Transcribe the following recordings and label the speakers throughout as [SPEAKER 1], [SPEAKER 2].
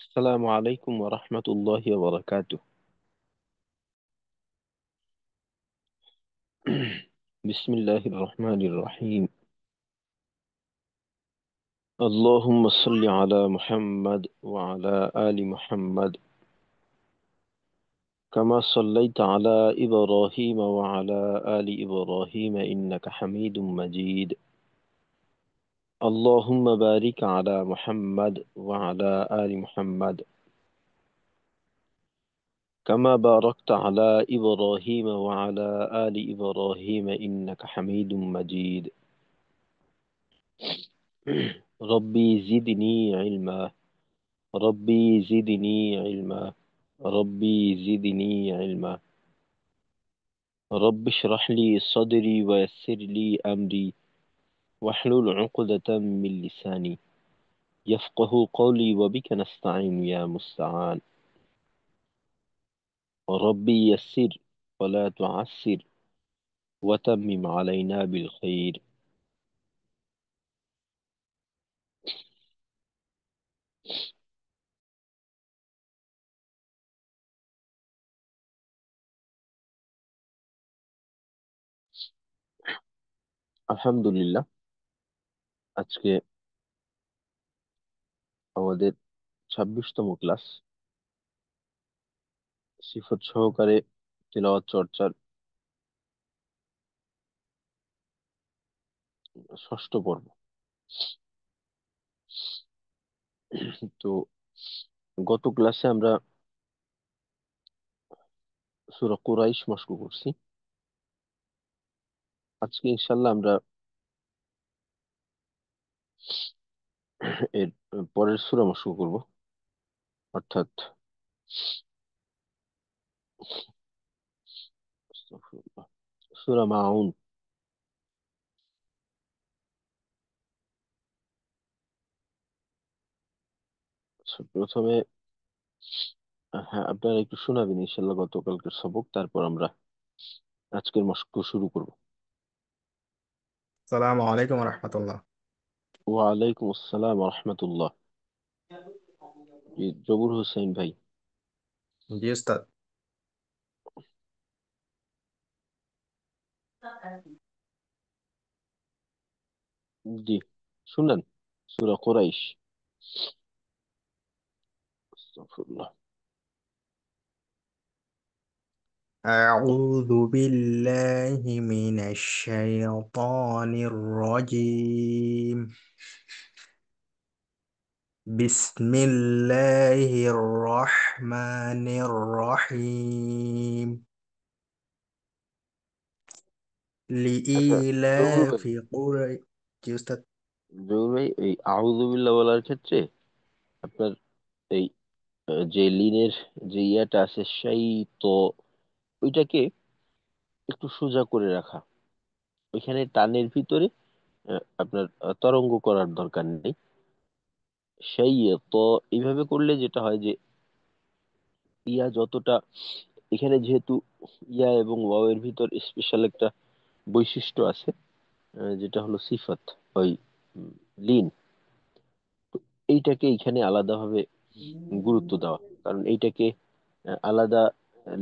[SPEAKER 1] السلام عليكم ورحمة الله وبركاته. بسم الله الرحمن الرحيم. اللهم صل على محمد وعلى آل محمد كما صليت على إبراهيم وعلى آل إبراهيم إنك حميد مجيد. اللهم بارك على محمد وعلى آل محمد كما باركت على إبراهيم وعلى آل إبراهيم إنك حميد مجيد. ربي زدني علما. ربي زدني علما. ربي زدني علما. رب اشرح لي صدري ويسر لي أمري واحلل عقدة من لساني يفقه قولي وبك نستعين يا مستعان. ربي يسر ولا تعسر وتمم علينا بالخير. আলহামদুলিল্লাহ, আজকে আমাদের 26তম ক্লাস সিফত সহকারে তিলাওয়াত চর্চার ষষ্ঠ পর্ব। তো গত ক্লাসে আমরা সূরা কুরাইশ মস্ক করছি। আজকে ইনশাল্লাহ আমরা এর পরের সূরা মস্ক করব, অর্থাৎ সূরা মাউন। প্রথমে হ্যাঁ, আপনারা একটু শোনাবেন ইনশাল্লাহ গতকালকের সবক, তারপর আমরা আজকের মস্ক শুরু করব।
[SPEAKER 2] সালামু আলাইকুম রহমতুল্লাহ।
[SPEAKER 1] ওয়ালাইকুম আসসালাম রহমতুল্লাহ। জি, জবুর হোসেন ভাই।
[SPEAKER 2] জি উস্তাদ।
[SPEAKER 1] জি, শুনেন সূরা কুরাইশ। আস্তাগফিরুল্লাহ।
[SPEAKER 2] أعوذ بالله من الشيطان الرجيم. بسم الله الرحمن الرحيم.
[SPEAKER 1] আচ্ছা, জবুর ভাই,
[SPEAKER 2] لإيلاف قريش. জি উস্তাদ।
[SPEAKER 1] জবুর ভাই, এই আউযু বিল্লাহ বলার ক্ষেত্রে আপনার এই যে লিনের যে ইয়াটা আছে সেই তো ওইটাকে একটু সোজা করে রাখা, ওইখানে টানের ভিতরে আপনার তরঙ্গ করার দরকার নেই। সেই তো এইভাবে করলে যেটা হয় যে ইয়া যতটা, এখানে যেহেতু ইয়া এবং ওয়াও এর ভিতর স্পেশাল একটা বৈশিষ্ট্য আছে, যেটা হলো সিফাত, ওই লিন। তো এইটাকে এইখানে আলাদাভাবে গুরুত্ব দেওয়া, কারণ এইটাকে আলাদা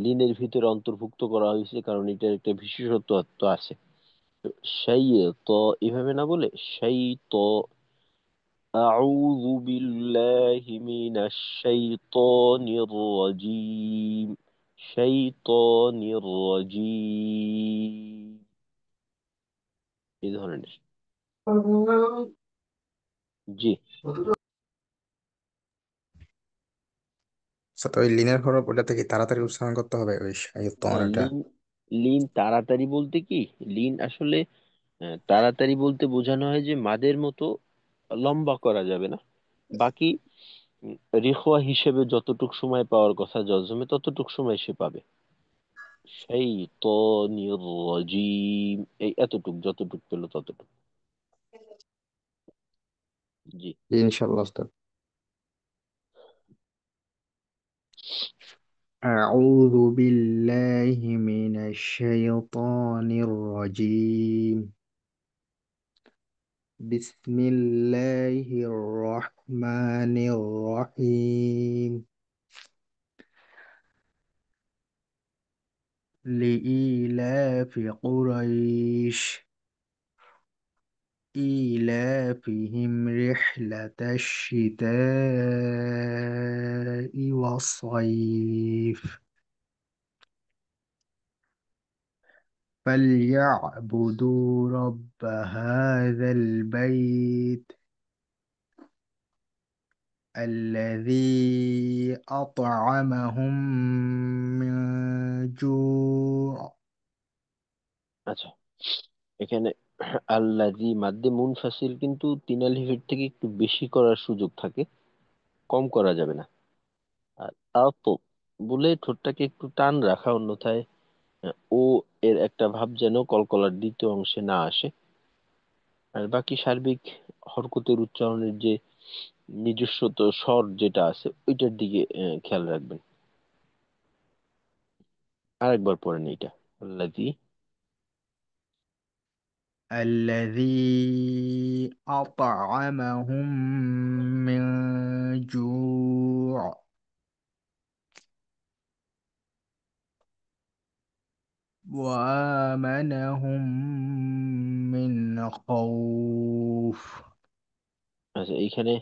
[SPEAKER 1] লিনের ভিতরে অন্তর্ভুক্ত করা হয়েছে, কারণ এটার একটা বিশেষত্ব আছে। তো সেই তো এভাবে না বলে সেই তো أعوذ بالله من الشيطان الرجيم شيطان الرجيم এই ধরনের। জি।
[SPEAKER 2] উস্তাদ, ওই লিনের হরফ ওটা থেকে তাড়াতাড়ি উচ্চারণ করতে হবে ওই
[SPEAKER 1] না,
[SPEAKER 2] শাইতানটা।
[SPEAKER 1] লিন, লিন তাড়াতাড়ি বলতে কি, লিন আসলে তাড়াতাড়ি বলতে বোঝানো হয় যে মাদের মতো লম্বা করা যাবে না। বাকি রেখোয়া হিসেবে যতটুক সময় পাওয়ার কথা জজমে, ততটুক সময় সে পাবে। সেই তো রাজিম, এই এতটুক যতটুক পেল ততটুক। জি।
[SPEAKER 2] জি, ইনশাআল্লাহ উস্তাদ। أعوذ بالله من الشيطان الرجيم. بسم الله الرحمن الرحيم. لإيلاف قريش إيلافهم رحلة الشتاء والصيف فليعبدوا رب هذا البيت الذي أطعمهم من جوع.
[SPEAKER 1] আচ্ছা, এখানে আল্লাজি মাদ্দে মুনফাসিল কিন্তু তিন আলিফের থেকে একটু বেশি করার সুযোগ থাকে, কম করা যাবে না। আর তাও তো বলে ঠোঁটটাকে একটু টান রাখা, অন্যথায় ও এর একটা ভাব যেন কলকলার দ্বিতীয় অংশে না আসে। আর বাকি সার্বিক হরকতের উচ্চারণের যে নিজস্ব তো স্বর যেটা আছে ওইটার দিকে খেয়াল রাখবেন। আরেকবার পড়েন এইটা, আল্লাজি।
[SPEAKER 2] الذي أطعمهم من جوع وآمنهم من خوف.
[SPEAKER 1] আচ্ছা, এইখানে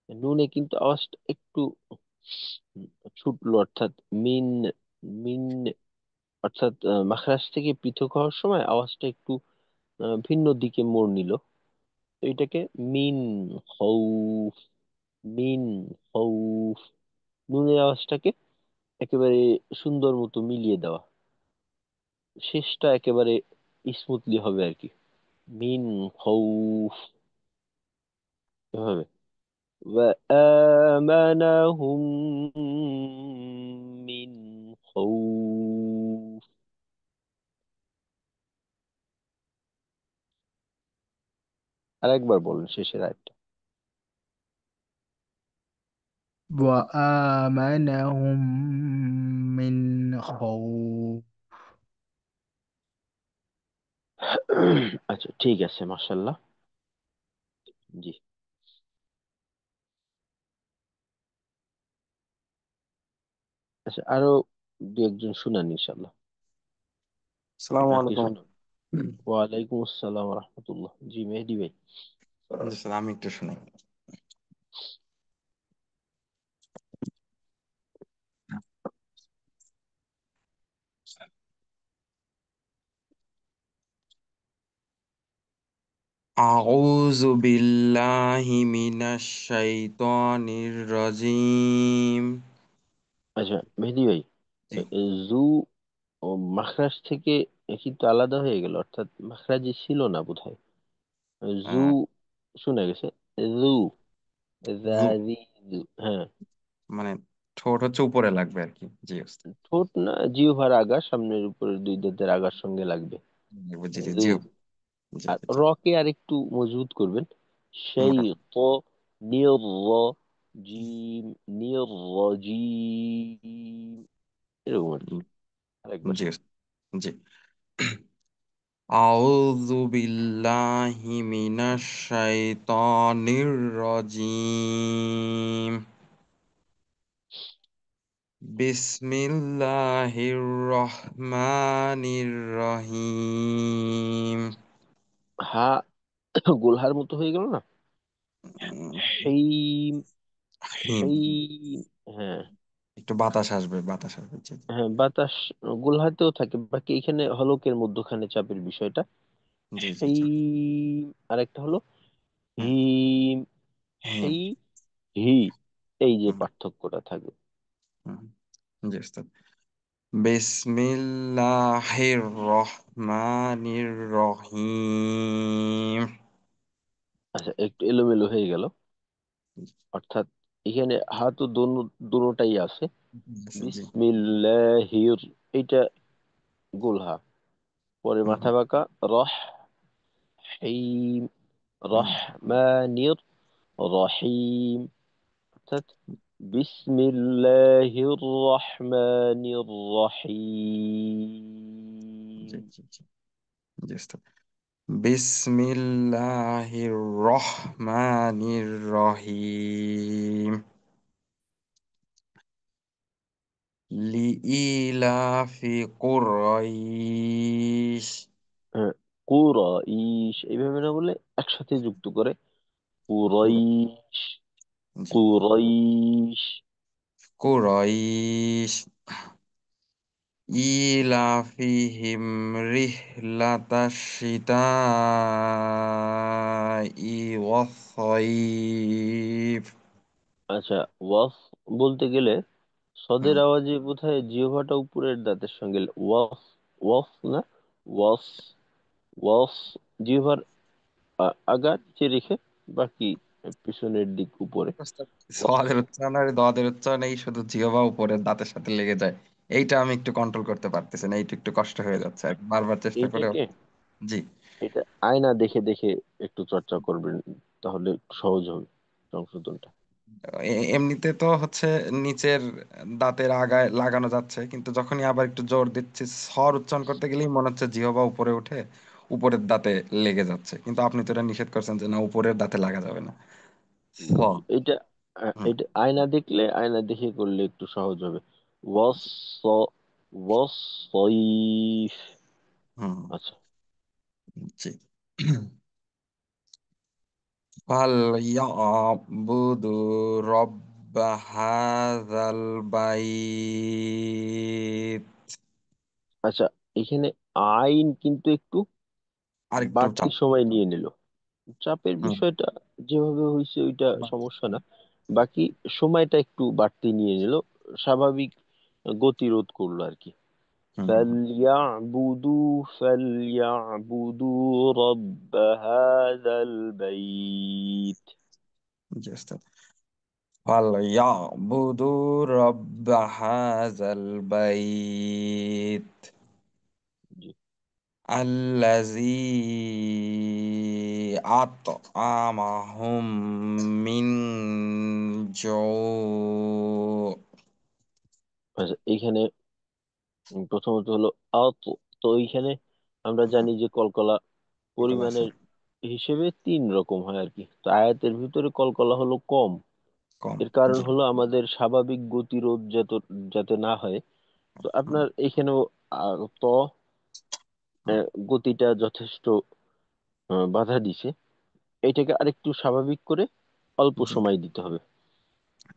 [SPEAKER 1] নুনে কিন্তু আওয়াজটা একটু ছুটলো, অর্থাৎ মিন মিন অর্থাৎ মাখরাজ থেকে পৃথক হওয়ার সময় আওয়াজটা একটু ভিন্ন দিকে মোড় নিল। তো এটাকে মিন খৌফ, মিন খৌফ, নুনের আওয়াজটাকে একেবারে সুন্দর মতো মিলিয়ে দেওয়া, শেষটা একেবারে স্মুথলি হবে আর কি। মিন খৌফ, এভাবে। وآمنهم من خوف। আরেকবার বলেন শেষের আয়টা।
[SPEAKER 2] وآمنهم من خوف.
[SPEAKER 1] আচ্ছা, ঠিক আছে, মাশাল্লাহ। জি। আচ্ছা, আরো দু একজন শুনান ইনশাল্লাহ।
[SPEAKER 2] আসসালামু
[SPEAKER 1] আর কি
[SPEAKER 2] আলাইকুম।
[SPEAKER 1] শুনান? ওয়ালাইকুম আসসালাম রহমতুল্লাহ। জি মেহেদি ভাই।
[SPEAKER 2] জি স্যার, আমি একটু শুনি। أعوذ بالله من الشيطان الرجيم.
[SPEAKER 1] আচ্ছা মেহেদি ভাই,
[SPEAKER 2] জি।
[SPEAKER 1] জু ও মাখরাজ থেকে কিন্তু আলাদা হয়ে গেল, অর্থাৎ মাখরাজে ছিল না বোধহয়। জু
[SPEAKER 2] আহ,
[SPEAKER 1] শুনে গেছে, জু,
[SPEAKER 2] জু
[SPEAKER 1] জাজি, জু, হ্যাঁ।
[SPEAKER 2] মানে ঠোঁট হচ্ছে উপরে লাগবে আর কি। জি ওস্তাদ।
[SPEAKER 1] ঠোঁট না, জিহ্বার আগা, সামনের উপরের দুই দাঁতের আগার সঙ্গে লাগবে।
[SPEAKER 2] জি, বুঝছি
[SPEAKER 1] জু।
[SPEAKER 2] জি। জি
[SPEAKER 1] আর
[SPEAKER 2] জি জি।
[SPEAKER 1] রকে আর একটু মজবুত করবেন, সেই
[SPEAKER 2] মোটা।
[SPEAKER 1] তো, নির, জিম, নির, জিম, এরকম আর কি। আরেকবার।
[SPEAKER 2] জি ওস্তাদ। জি। أعوذ بالله من الشيطان الرجيم. بسم الله الرحمن الرحيم.
[SPEAKER 1] হা গোলহার মতো হয়ে গেল না? হেইম,
[SPEAKER 2] হিম।
[SPEAKER 1] হেইম, হ্যাঁ।
[SPEAKER 2] একটু বাতাস আসবে, বাতাস আসবে। জি জি।
[SPEAKER 1] হ্যাঁ, বাতাস গোলহাতেও থাকে, বাকি এখানে হলকের মধ্যখানে চাপের বিষয়টা।
[SPEAKER 2] জি জি জি।
[SPEAKER 1] হেইম, আরেকটা হলো
[SPEAKER 2] হুম।
[SPEAKER 1] হিম,
[SPEAKER 2] হিম।
[SPEAKER 1] হেই, হি, এই যে
[SPEAKER 2] হুম।
[SPEAKER 1] পার্থক্যটা থাকবে।
[SPEAKER 2] হুম। জি ওস্তাদ। বিসমিল্লাহির রহমানির রহিম.
[SPEAKER 1] আচ্ছা, একটু এলোমেলো হয়ে গেল, অর্থাৎ এখানে হা তো দোনোটাই আছে।
[SPEAKER 2] আচ্ছা, জি।
[SPEAKER 1] বিসমিল্লাহির, এইটা গোলহা, পরে
[SPEAKER 2] হুম
[SPEAKER 1] মাথা
[SPEAKER 2] হুম
[SPEAKER 1] বাঁকা, রহ, হিম,
[SPEAKER 2] হুম
[SPEAKER 1] রহমানির রহিম, অর্থাৎ বিসমিল্লাহির রহমানির
[SPEAKER 2] জি
[SPEAKER 1] রহিম।
[SPEAKER 2] জি জি। জি ওস্তাদ। বিসমিল্লাহির রহমানির রহিম। লিইলাফি কুরাইশ।
[SPEAKER 1] হ্যাঁ, কুরাইশ এইভাবে না বলে একসাথে যুক্ত করে
[SPEAKER 2] কুর-
[SPEAKER 1] কুরাইশ,
[SPEAKER 2] জি,
[SPEAKER 1] কুরাইশ।
[SPEAKER 2] কুরাইশ ইলাফিহিম রিহলাতাশ শিতাই ওয়াস-সাইফ।
[SPEAKER 1] আচ্ছা, ওয়াফ বলতে গেলে সদের
[SPEAKER 2] হুম,
[SPEAKER 1] আওয়াজে বোধহয় জিহ্বাটা উপরের দাঁতের সঙ্গে ওয়াফ, ওয়াফ না, ওয়াস, ওয়াস, জিহ্বার আগা নিচে রেখে বাকি পিছনের দিক উপরে। ওয়াস।
[SPEAKER 2] সোয়াদের উচ্চারণ আর দোয়াদের উচ্চারণ এই শুধু জিহ্বা উপরের দাঁতের সাথে লেগে যায়। এইটা আমি একটু কন্ট্রোল করতে পারতেছি না, এইটা একটু কষ্ট হয়ে যাচ্ছে আর বারবার চেষ্টা করে।
[SPEAKER 1] এইটাকে,
[SPEAKER 2] জি।
[SPEAKER 1] এটা আয়না দেখে দেখে একটু চর্চা করবেন, তাহলে একটু সহজ হবে সংশোধনটা।
[SPEAKER 2] এমনিতে তো হচ্ছে নিচের দাঁতের আগায় লাগানো যাচ্ছে, কিন্তু যখনই আবার একটু জোর দিচ্ছি স্বর উচ্চারণ করতে গেলেই মনে হচ্ছে জিহ্বা উপরে উঠে উপরের দাঁতে লেগে যাচ্ছে, কিন্তু আপনি তো এটা নিষেধ করছেন যে না, উপরের দাঁতে লাগা যাবে না। স।
[SPEAKER 1] এটা
[SPEAKER 2] হুম,
[SPEAKER 1] এটা আয়না দেখলে, আয়না দেখে করলে একটু সহজ হবে। ওয়াস, ওয়াস,
[SPEAKER 2] হুম,
[SPEAKER 1] আচ্ছা।
[SPEAKER 2] জি। ফালইয়াবুদু রব্ব হাযাল বাইত।
[SPEAKER 1] আচ্ছা, এখানে আইন কিন্তু একটু
[SPEAKER 2] আরেকটু
[SPEAKER 1] বাড়তি
[SPEAKER 2] চাপ।
[SPEAKER 1] সময় নিয়ে নিল। চাপের
[SPEAKER 2] হুম,
[SPEAKER 1] বিষয়টা যেভাবে হয়েছে ওইটা
[SPEAKER 2] বাহ,
[SPEAKER 1] সমস্যা না, বাকি সময়টা একটু বাড়তি নিয়ে নিল, স্বাভাবিক গতিরোধ করলো আর কি।
[SPEAKER 2] হুম, হুম, হুম,
[SPEAKER 1] فليعبدوا رب هذا البيت।
[SPEAKER 2] জি ওস্তাদ। ফালইয়াবুদু রব্ব হাযাল বাইত
[SPEAKER 1] জি।
[SPEAKER 2] আল্লাযী আত'আমাহুম মিন জৌ'।
[SPEAKER 1] আচ্ছা, এখানে প্রথমত হলো আত। তো এইখানে আমরা
[SPEAKER 2] হুম,
[SPEAKER 1] জানি যে কলকলা
[SPEAKER 2] কল আছে,
[SPEAKER 1] পরিমাণের হিসেবে তিন রকম হয় আর কি। তো আয়াতের ভিতরে কলকলা হলো কম।
[SPEAKER 2] কম।
[SPEAKER 1] এর কারণ
[SPEAKER 2] জি।
[SPEAKER 1] হলো আমাদের স্বাভাবিক গতিরোধ যাতে যাতে না হয়। তো
[SPEAKER 2] হুম,
[SPEAKER 1] আপনার এখানেও ত
[SPEAKER 2] হুম,
[SPEAKER 1] গতিটা যথেষ্ট বাধা দিছে। এটাকে আরেকটু স্বাভাবিক করে অল্প
[SPEAKER 2] জি,
[SPEAKER 1] সময় দিতে হবে।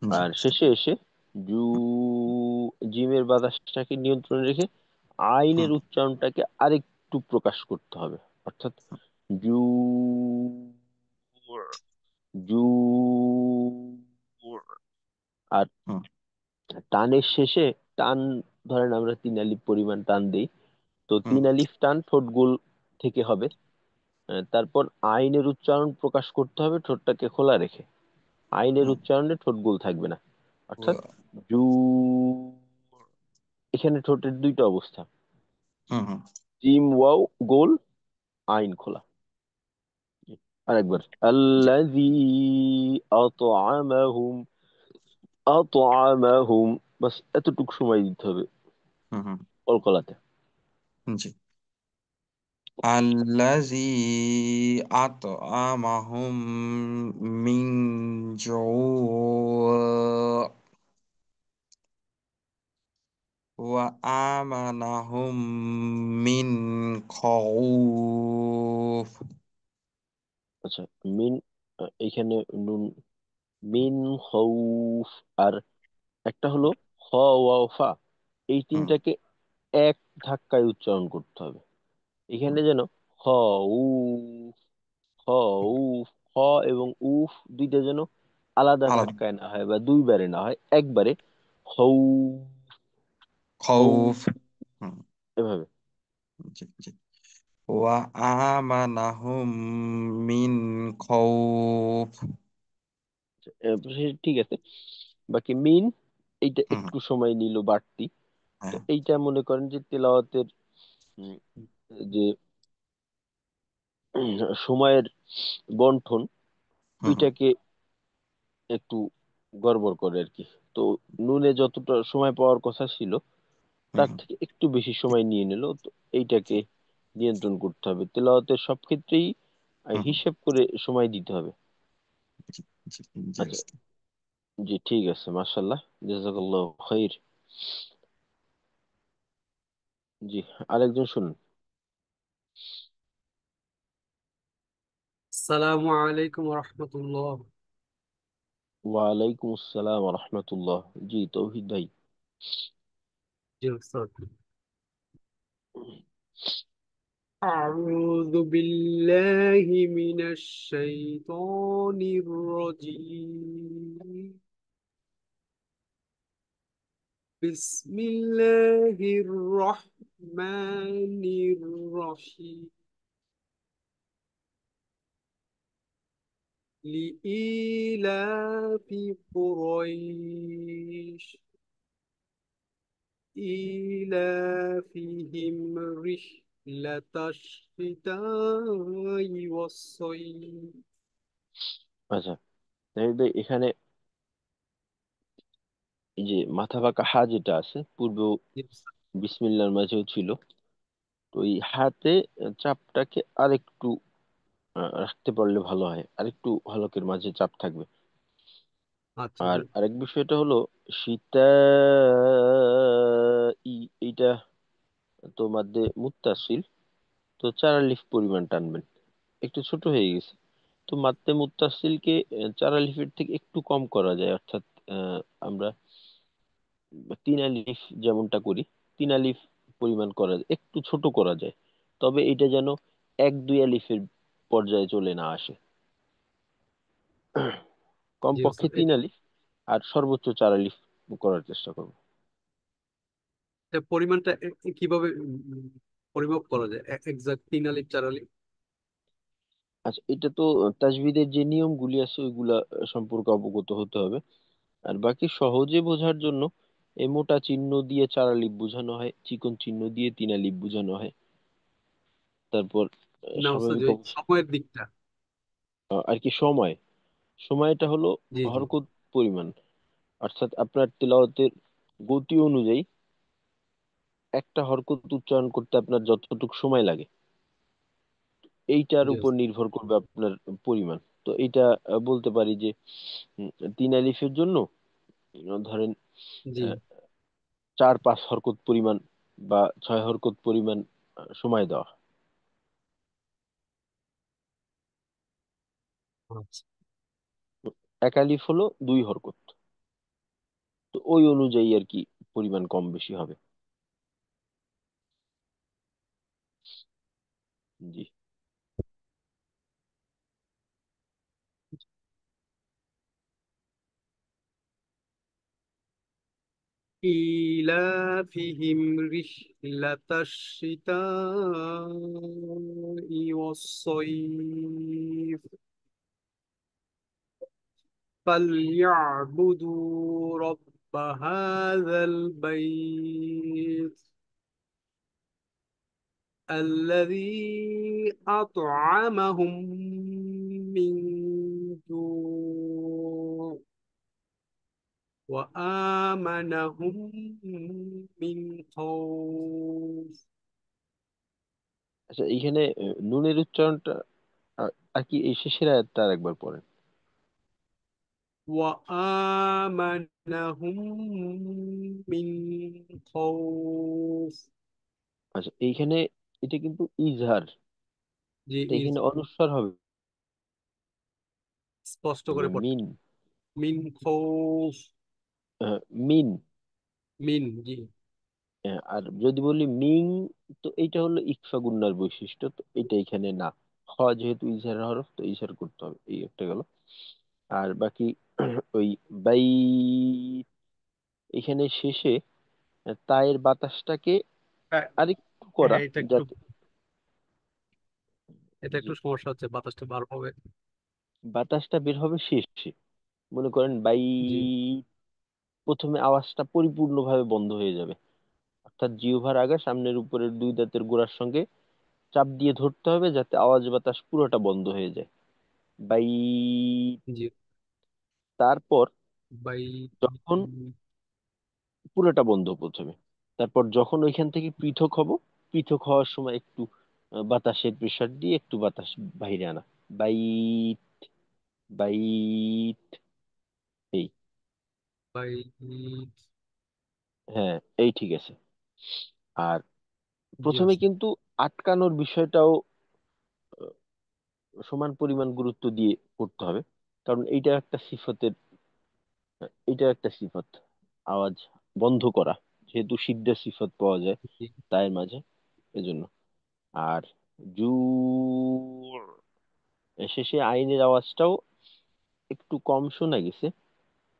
[SPEAKER 2] জি
[SPEAKER 1] আর
[SPEAKER 2] ওস্তাদ।
[SPEAKER 1] শেষে এসে জু, জিমের বাতাসটাকে নিয়ন্ত্রণে রেখে
[SPEAKER 2] হুম,
[SPEAKER 1] আইনের উচ্চারণটাকে আরেকটু প্রকাশ করতে হবে। অর্থাৎ জু, জু, আর
[SPEAKER 2] হুম,
[SPEAKER 1] টানের শেষে টান, ধরেন আমরা 3 আলিফ পরিমাণ টান দেই, তো
[SPEAKER 2] হুম,
[SPEAKER 1] 3 আলিফ টান ঠোঁট গোল থেকে হবে। তারপর আইনের উচ্চারণ প্রকাশ করতে হবে ঠোঁটটাকে খোলা রেখে। আইনের
[SPEAKER 2] হুম,
[SPEAKER 1] উচ্চারণে ঠোঁট গোল থাকবে না। অর্থাৎ
[SPEAKER 2] হুম,
[SPEAKER 1] জু, এখানে ঠোঁটের দুইটা অবস্থা,
[SPEAKER 2] হুম, হুম,
[SPEAKER 1] জিম ওয়াও গোল, আইন খোলা। আরেকবার,
[SPEAKER 2] জি,
[SPEAKER 1] আল্লাযী আত'আমাহুম, আত'আমাহুম, বাস এতটুকু সময় দিতে হবে
[SPEAKER 2] হুম, হুম,
[SPEAKER 1] কলকলাতে।
[SPEAKER 2] জি। আল্লাযী আত'আমাহুম মিন জৌ' ওয়া আমানাহুম মিন খাউফ।
[SPEAKER 1] আচ্ছা, মিন, এখানে নুন, মিন খৌফ, আর একটা হলো খ ওয়াও ফা, এই
[SPEAKER 2] হুম,
[SPEAKER 1] তিনটাকে এক ধাক্কায় উচ্চারণ করতে হবে।
[SPEAKER 2] হুম,
[SPEAKER 1] এখানে যেন খ, উফ, খ, উফ, খ এবং উফ দুইটা যেন আলাদা
[SPEAKER 2] আলাদা।
[SPEAKER 1] ধাক্কায় না হয় বা দুইবারে না হয়, একবারে হৌ, হৌ,
[SPEAKER 2] খাউফ। হুম,
[SPEAKER 1] এভাবে।
[SPEAKER 2] জি, জি। ওয়া আমানাহুম মিন খাউফ।
[SPEAKER 1] ঠিক আছে। বাকি মিন, এইটা
[SPEAKER 2] হুম,
[SPEAKER 1] একটু সময় নিল বাড়তি। তো
[SPEAKER 2] হ্যাঁ,
[SPEAKER 1] এইটা মনে করেন যে তেলাওয়াতের উম, যে সময়ের বন্টন,
[SPEAKER 2] হুম, হুম,
[SPEAKER 1] ওইটাকে একটু গড়বড় করে আর কি। তো নুনে যতটা সময় পাওয়ার কথা ছিল
[SPEAKER 2] হুম,
[SPEAKER 1] তার থেকে একটু বেশি সময় নিয়ে নিল, তো এইটাকে নিয়ন্ত্রণ করতে হবে, তেলাওয়াতের সব ক্ষেত্রেই
[SPEAKER 2] হুম হুম।
[SPEAKER 1] হিসেব করে সময় দিতে হবে।
[SPEAKER 2] জি জি জি
[SPEAKER 1] আচ্ছা,
[SPEAKER 2] ওস্তাদ।
[SPEAKER 1] জি ঠিক আছে, মাশাল্লাহ, জাযাকাল্লাহ খাইর। জি, আরেকজন শুনুন।
[SPEAKER 3] আসসালামু আলাইকুম রহমতুল্লাহ।
[SPEAKER 1] ওয়ালাইকুম আসসালাম রহমতুল্লাহ। জি, তৌহিদ ভাই।
[SPEAKER 3] জি উস্তাদ। أعوذ بالله من الشيطان الرجيم. بسم الله الرحمن الرحيم. لإيلاف قريش إيلافهم رحلة الشتاء والصيف.
[SPEAKER 1] আচ্ছা, তৌহিদ ভাই, এখানে এই যে মাথা বাঁকা হা যেটা আছে, পূর্বে বিসমিল্লাহর মাঝেও ছিল, তো এই হাতে চাপটাকে আরেকটু রাখতে পারলে ভালো হয়, আরেকটু হলকের মাঝে চাপ থাকবে।
[SPEAKER 3] আচ্ছা
[SPEAKER 1] আর
[SPEAKER 3] জি।
[SPEAKER 1] আরেক বিষয়টা হলো সীতা, এইটা তো মাদ্দে মুত্তাসিল, তো 4 আলিফ পরিমাণ টানবেন, একটু ছোট হয়ে গেছে। তো মাদ্দে মুত্তাসিলকে 4 আলিফের থেকে একটু কম করা যায়, অর্থাৎ আহ, আমরা 3 আলিফ যেমনটা করি, 3 আলিফ পরিমাণ করা যায়, একটু ছোট করা যায়। তবে এটা যেন 1-2 আলিফের পর্যায়ে চলে না আসে।
[SPEAKER 3] জি
[SPEAKER 1] কমপক্ষে
[SPEAKER 3] উস্তাদ,
[SPEAKER 1] 3 আলিফ আর সর্বোচ্চ 4 আলিফ করার চেষ্টা করব।
[SPEAKER 3] এটা পরিমাণটা কিভাবে পরিমাপ করা যায়? এক্সাক্ট 3 আলিফ 4 আলিফ?
[SPEAKER 1] আচ্ছা, এটা তো তাজবিদের যে নিয়মগুলি আছে ওইগুলা সম্পর্কে অবগত হতে হবে। আর বাকি সহজে বোঝার জন্য এই মোটা চিহ্ন দিয়ে 4 আলিফ বোঝানো হয়, চিকন চিহ্ন দিয়ে 3 আলিফ বোঝানো হয়। তারপর
[SPEAKER 3] না উস্তাদ,
[SPEAKER 1] স্বাভাবিক
[SPEAKER 3] ওই
[SPEAKER 1] অবস্থা
[SPEAKER 3] সময়ের দিকটা।
[SPEAKER 1] আর কি সময়টা হলো
[SPEAKER 3] জি জি
[SPEAKER 1] হরকত পরিমাণ, অর্থাৎ আপনার তেলাওয়াতের গতি অনুযায়ী একটা হরকত উচ্চারণ করতে আপনার যতটুকু সময় লাগে, এইটার
[SPEAKER 3] জি
[SPEAKER 1] উপর
[SPEAKER 3] উস্তাদ।
[SPEAKER 1] নির্ভর করবে আপনার পরিমাণ। তো এইটা বলতে পারি যে 3 আলিফের জন্য ধরেন
[SPEAKER 3] জি।
[SPEAKER 1] 4-5 হরকত পরিমাণ বা 6 হরকত পরিমাণ সময় দেওয়া।
[SPEAKER 3] আচ্ছা।
[SPEAKER 1] 1 আলিফ হলো 2 হরকত, তো ওই অনুযায়ী আর কি পরিমাণ কম বেশি হবে। জি।
[SPEAKER 3] إيلافهم رحلة الشتاء والصيف. فليعبدوا رب هذا البيت الذي أطعمهم من جوع وآمنهم من خوف.
[SPEAKER 1] আচ্ছা, এইখানে নুনের উচ্চারণটা আর কি এই শেষের আয়াতটা আর একবার পড়েন।
[SPEAKER 3] وآمنهم من خوف.
[SPEAKER 1] আচ্ছা, এইখানে এটা কিন্তু ইজহার,
[SPEAKER 3] জি
[SPEAKER 1] এটা
[SPEAKER 3] ইজ,
[SPEAKER 1] এখানে অনুস্বার হবে,
[SPEAKER 3] স্পষ্ট
[SPEAKER 1] হবে
[SPEAKER 3] করে পড়তে।
[SPEAKER 1] মিন।
[SPEAKER 3] মিন খৌফ।
[SPEAKER 1] মিন।
[SPEAKER 3] মিন জি।
[SPEAKER 1] আর যদি বলি মিং, তো এইটা হলো ইকফা গুন্নার বৈশিষ্ট্য, তো এটা এখানে না। খ যেহেতু ইজহার হরফ, তো ইজহার করতে হবে, এই একটা গেল। আর বাকি ওই বাই, এখানে শেষে তায়ের বাতাসটাকে
[SPEAKER 3] হ্যাঁ
[SPEAKER 1] আরেকটু করা,
[SPEAKER 3] হ্যাঁ, এটা একটু,
[SPEAKER 1] যাতে
[SPEAKER 3] এটা
[SPEAKER 1] জি,
[SPEAKER 3] একটু সমস্যা হচ্ছে, বাতাসটা বার হবে।
[SPEAKER 1] বাতাসটা বের হবে শেষে। মনে করেন বাই,
[SPEAKER 3] জি
[SPEAKER 1] প্রথমে আওয়াজটা পরিপূর্ণভাবে বন্ধ হয়ে যাবে, অর্থাৎ জিহ্বার আগা সামনের উপরের 2 দাঁতের গোড়ার সঙ্গে চাপ দিয়ে ধরতে হবে যাতে আওয়াজ বাতাস পুরোটা বন্ধ হয়ে যায়। বাই।
[SPEAKER 3] জি।
[SPEAKER 1] তারপর
[SPEAKER 3] বাই।
[SPEAKER 1] যখন পুরোটা বন্ধ প্রথমে, তারপর যখন ওইখান থেকে পৃথক হব, পৃথক হওয়ার সময় একটু বাতাসের প্রেসার দিয়ে একটু বাতাস বাইরে আনা। বাইট, বাইট, এই।
[SPEAKER 3] বাই।
[SPEAKER 1] হ্যাঁ, এই ঠিক আছে। আর
[SPEAKER 3] জি
[SPEAKER 1] প্রথমে
[SPEAKER 3] ওস্তাদ।
[SPEAKER 1] কিন্তু আটকানোর বিষয়টাও সমান পরিমাণ গুরুত্ব দিয়ে করতে হবে, কারণ এইটা একটা সিফত, আওয়াজ বন্ধ করা, যেহেতু সিদ্ধের সিফত পাওয়া যায়
[SPEAKER 3] জি
[SPEAKER 1] তার মাঝে, এজন্য। আর জুর, শেষে আইনের আওয়াজটাও একটু কম শোনা গেছে,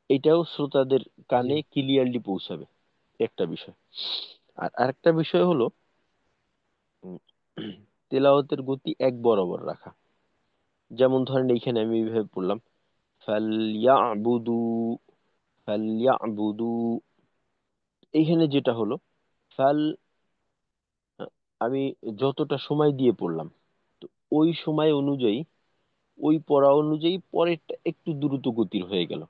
[SPEAKER 1] এটাও শ্রোতাদের
[SPEAKER 3] জি।
[SPEAKER 1] কানে ক্লিয়ারলি পৌঁছাবে, একটা বিষয়। আর আরেকটা বিষয় হলো উম, তেলাওয়াতের গতি এক বরাবর রাখা। যেমন ধরেন এইখানে আমি এইভাবে পড়লাম, ফালইয়াবুদু, ফালইয়াবুদু। এইখানে যেটা হলো, ফাল, আমি যতটা সময় দিয়ে পড়লাম, তো ওই সময় অনুযায়ী, ওই পড়া অনুযায়ী পরেরটা একটু দ্রুত গতির হয়ে গেল।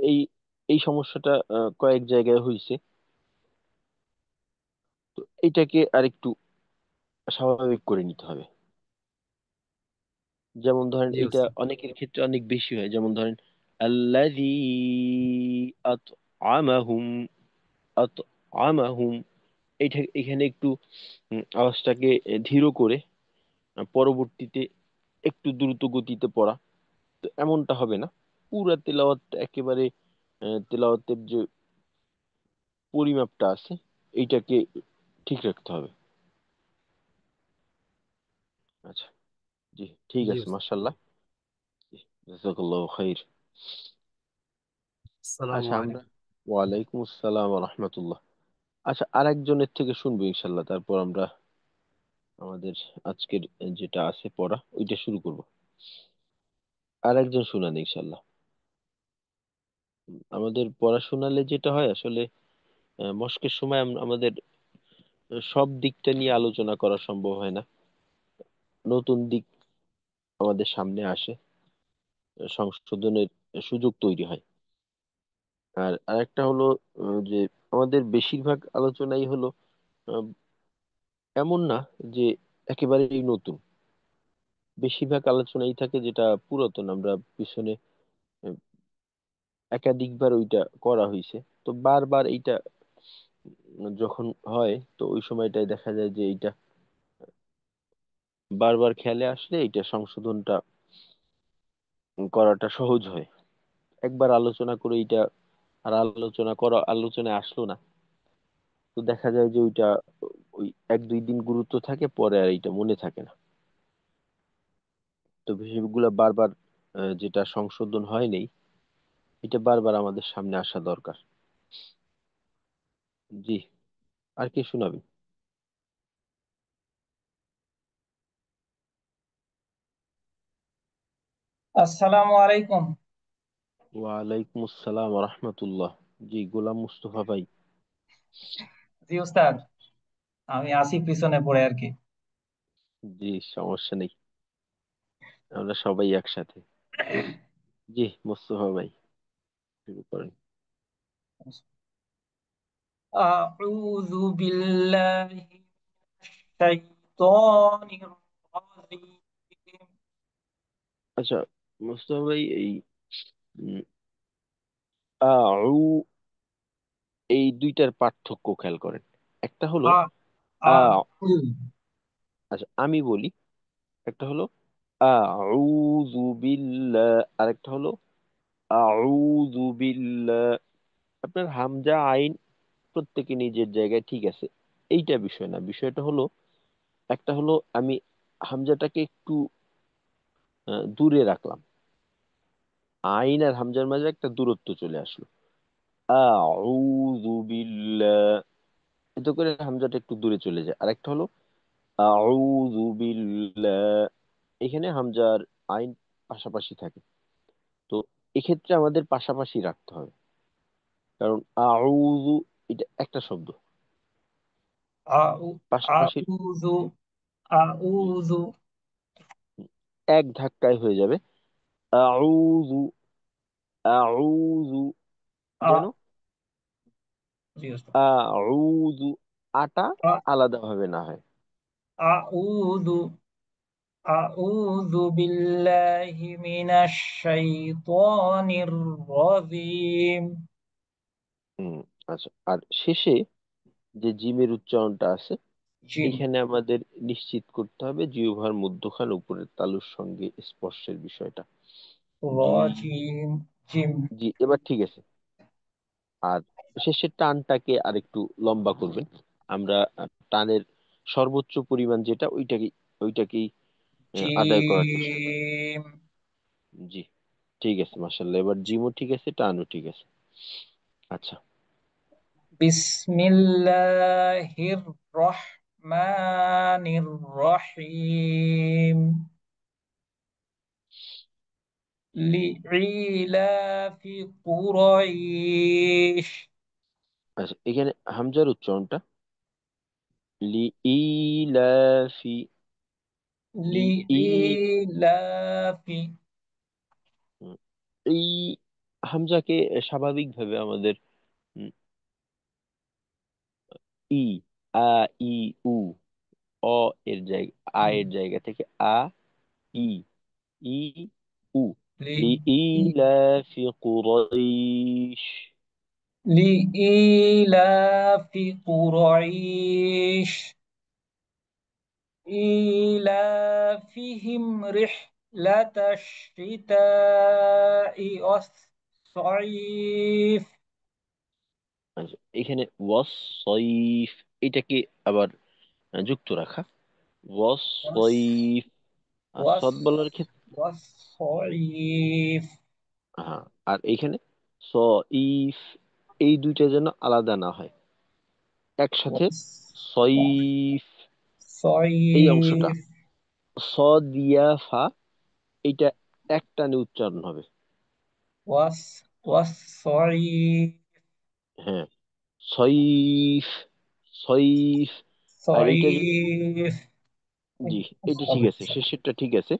[SPEAKER 1] এই এই সমস্যাটা কয়েক জায়গায় হয়েছে। তো এটাকে আরেকটু স্বাভাবিক করে নিতে হবে। যেমন ধরেন
[SPEAKER 3] জি
[SPEAKER 1] এটা
[SPEAKER 3] ওস্তাদ।
[SPEAKER 1] অনেকের ক্ষেত্রে অনেক বেশি হয়, যেমন ধরেন আল্লাযী আত'আমাহুম, আত'আমাহুম। এইটা এখানে একটু আওয়াজটাকে ধীর করে পরবর্তীতে একটু দ্রুত গতিতে পড়া, তো এমনটা হবে না। পুরা তেলাওয়াত একেবারে, তেলাওয়াতের যে পরিমাপটা আছে এইটাকে ঠিক রাখতে হবে। আচ্ছা, জি ঠিক
[SPEAKER 3] জি
[SPEAKER 1] আছে,
[SPEAKER 3] ওস্তাদ।
[SPEAKER 1] মাশাআল্লাহ। জি, জাযাকাল্লাহু খাইর।
[SPEAKER 3] আসসালামু
[SPEAKER 1] আচ্ছা, আমরা,
[SPEAKER 3] আলাইকুম।
[SPEAKER 1] ওয়ালাইকুম আসসালাম ওয়া রাহমাতুল্লাহ। আচ্ছা, আরেকজনের থেকে শুনবো ইনশাল্লাহ, তারপর আমরা আমাদের আজকের যেটা আছে পড়া ওইটা শুরু করব। আরেকজন শুনান ইনশাল্লাহ। আমাদের পড়া শোনালে যেটা হয় আসলে, মস্কের সময় আমাদের সব দিকটা নিয়ে আলোচনা করা সম্ভব হয় না, নতুন দিক আমাদের সামনে আসে, সংশোধনের সুযোগ তৈরি হয়। আর আরেকটা হলো যে আমাদের বেশিরভাগ আলোচনাই হলো আহ, এমন না যে একেবারেই নতুন, বেশিরভাগ আলোচনাই থাকে যেটা পুরাতন, আমরা পিছনে আহ, একাধিকবার ওইটা করা হয়েছে। তো বারবার এইটা যখন হয়, তো ওই সময়টায় দেখা যায় যে এইটা বারবার খেয়ালে আসলে এইটা সংশোধনটা করাটা সহজ হয়। একবার আলোচনা করে এইটা আর আলোচনায় আসলো না, তো দেখা যায় যে ওইটা ওই এক দুই দিন গুরুত্ব থাকে, পরে আর এইটা মনে থাকে না। তো বিষয়গুলো বারবার যেটা সংশোধন হয়নি, এটা বারবার আমাদের সামনে আসা দরকার। জি, আর কি শোনাবি?
[SPEAKER 4] আসসালামু আলাইকুম।
[SPEAKER 1] ওয়ালাইকুম আসসালাম রহমতুল্লাহ। জি, গোলাম মুস্তফা ভাই।
[SPEAKER 4] জি উস্তাদ, আমি আসি পিছনে পড়ে আর কি।
[SPEAKER 1] জি, সমস্যা নেই, আমরা সবাই একসাথে। জি, মুস্তফা ভাই, শুরু করেন।
[SPEAKER 4] আউযু বিল্লাহি শাইতানির রাজিম।
[SPEAKER 1] আচ্ছা, মুস্তফা ভাই, এই উম, আউ, এই দুইটার পার্থক্য খেয়াল করেন। একটা হলো
[SPEAKER 4] আ
[SPEAKER 1] আ,
[SPEAKER 4] আউ
[SPEAKER 1] আচ্ছা আমি বলি, একটা হলো আউযু বিল্লাহ, আরেকটা হলো আউযু বিল্লাহ। আপনার হামজা আইন প্রত্যেকে নিজের জায়গায় ঠিক আছে, এইটা বিষয় না। বিষয়টা হলো, একটা হলো আমি হামজাটাকে একটু দূরে রাখলাম, আইন আর হামজার মাঝে একটা দূরত্ব চলে আসলো, আউযু বিল্লাহ, এতে করে হামজাটা একটু দূরে চলে যায়। আরেকটা হলো আউযু বিল্লাহ, এখানে হামজার আইন পাশাপাশি থাকে। তো এক্ষেত্রে আমাদের পাশাপাশি রাখতে হবে, কারণ আউযু এটা একটা শব্দ,
[SPEAKER 4] আউ
[SPEAKER 1] পাশাপাশি
[SPEAKER 4] আউযু
[SPEAKER 1] হুম,
[SPEAKER 4] আউযু
[SPEAKER 1] হুম, এক ধাক্কায় হয়ে যাবে। আউযু, আউযু,
[SPEAKER 4] আ
[SPEAKER 1] যেন
[SPEAKER 4] জি ওস্তাদ।
[SPEAKER 1] আউযু, আটা আলাদা ভাবে না হয়।
[SPEAKER 4] আউযু أعوذ بالله من الشيطان الرجيم.
[SPEAKER 1] হুম। আচ্ছা, আর শেষে যে জিমের উচ্চারণটা আছে,
[SPEAKER 4] জিম।
[SPEAKER 1] এখানে আমাদের নিশ্চিত করতে হবে জিহ্বার মধ্যখান উপরের তালুর সঙ্গে স্পর্শের বিষয়টা। জি।
[SPEAKER 4] রজিম। জিম।
[SPEAKER 1] জি, এবার ঠিক আছে। আর শেষের টানটাকে আরেকটু লম্বা করবেন। আমরা টানের সর্বোচ্চ পরিমাণ যেটা ওইটাকেই আদায় করার চেষ্টা করব।
[SPEAKER 4] জিম।
[SPEAKER 1] জি, ঠিক আছে, মাশাআল্লাহ। এবার জিমও ঠিক আছে, টানও ঠিক আছে। আচ্ছা।
[SPEAKER 4] বিসমিল্লাহির রহমানির রহিম. লিইলাফি কুরাইশ.
[SPEAKER 1] আচ্ছা, এখানে হামজার উচ্চারণটা লি ইলাফি, লি ই,
[SPEAKER 4] লিইলাফি.
[SPEAKER 1] হুম, এই হামজাকে স্বাভাবিকভাবে আমাদের উম, ই, আ, ই, উ, অ এর জায়গা, আ এর জায়গা থেকে আ, ই, ই, উ,
[SPEAKER 4] লি
[SPEAKER 1] লিইলাফি কুরাইশ।
[SPEAKER 4] لإيلاف قريش إيلافهم رحلة الشتاء والصيف.
[SPEAKER 1] আচ্ছা, এখানে ওয়াস সয়ফ, এটাকে আবার যুক্ত রাখা। ওয়াস
[SPEAKER 4] والص-
[SPEAKER 1] সয়ফ, আর সদ বলার ক্ষেত্রে
[SPEAKER 4] والصيف.
[SPEAKER 1] হ্যাঁ, আর এইখানে স, ইফ, এই দুইটা যেন আলাদা না হয়, একসাথে সয়ফ। এই অংশটা
[SPEAKER 4] والصيف.
[SPEAKER 1] স দিয়া ফা, এইটা এক টানে উচ্চারণ হবে।
[SPEAKER 4] والصيف.
[SPEAKER 1] হ্যাঁ, সয়ফ, সয়ফ। আর এইটা যে,
[SPEAKER 4] صيف.
[SPEAKER 1] জি, এটা ঠিক আছে, শেষেরটা ঠিক আছে।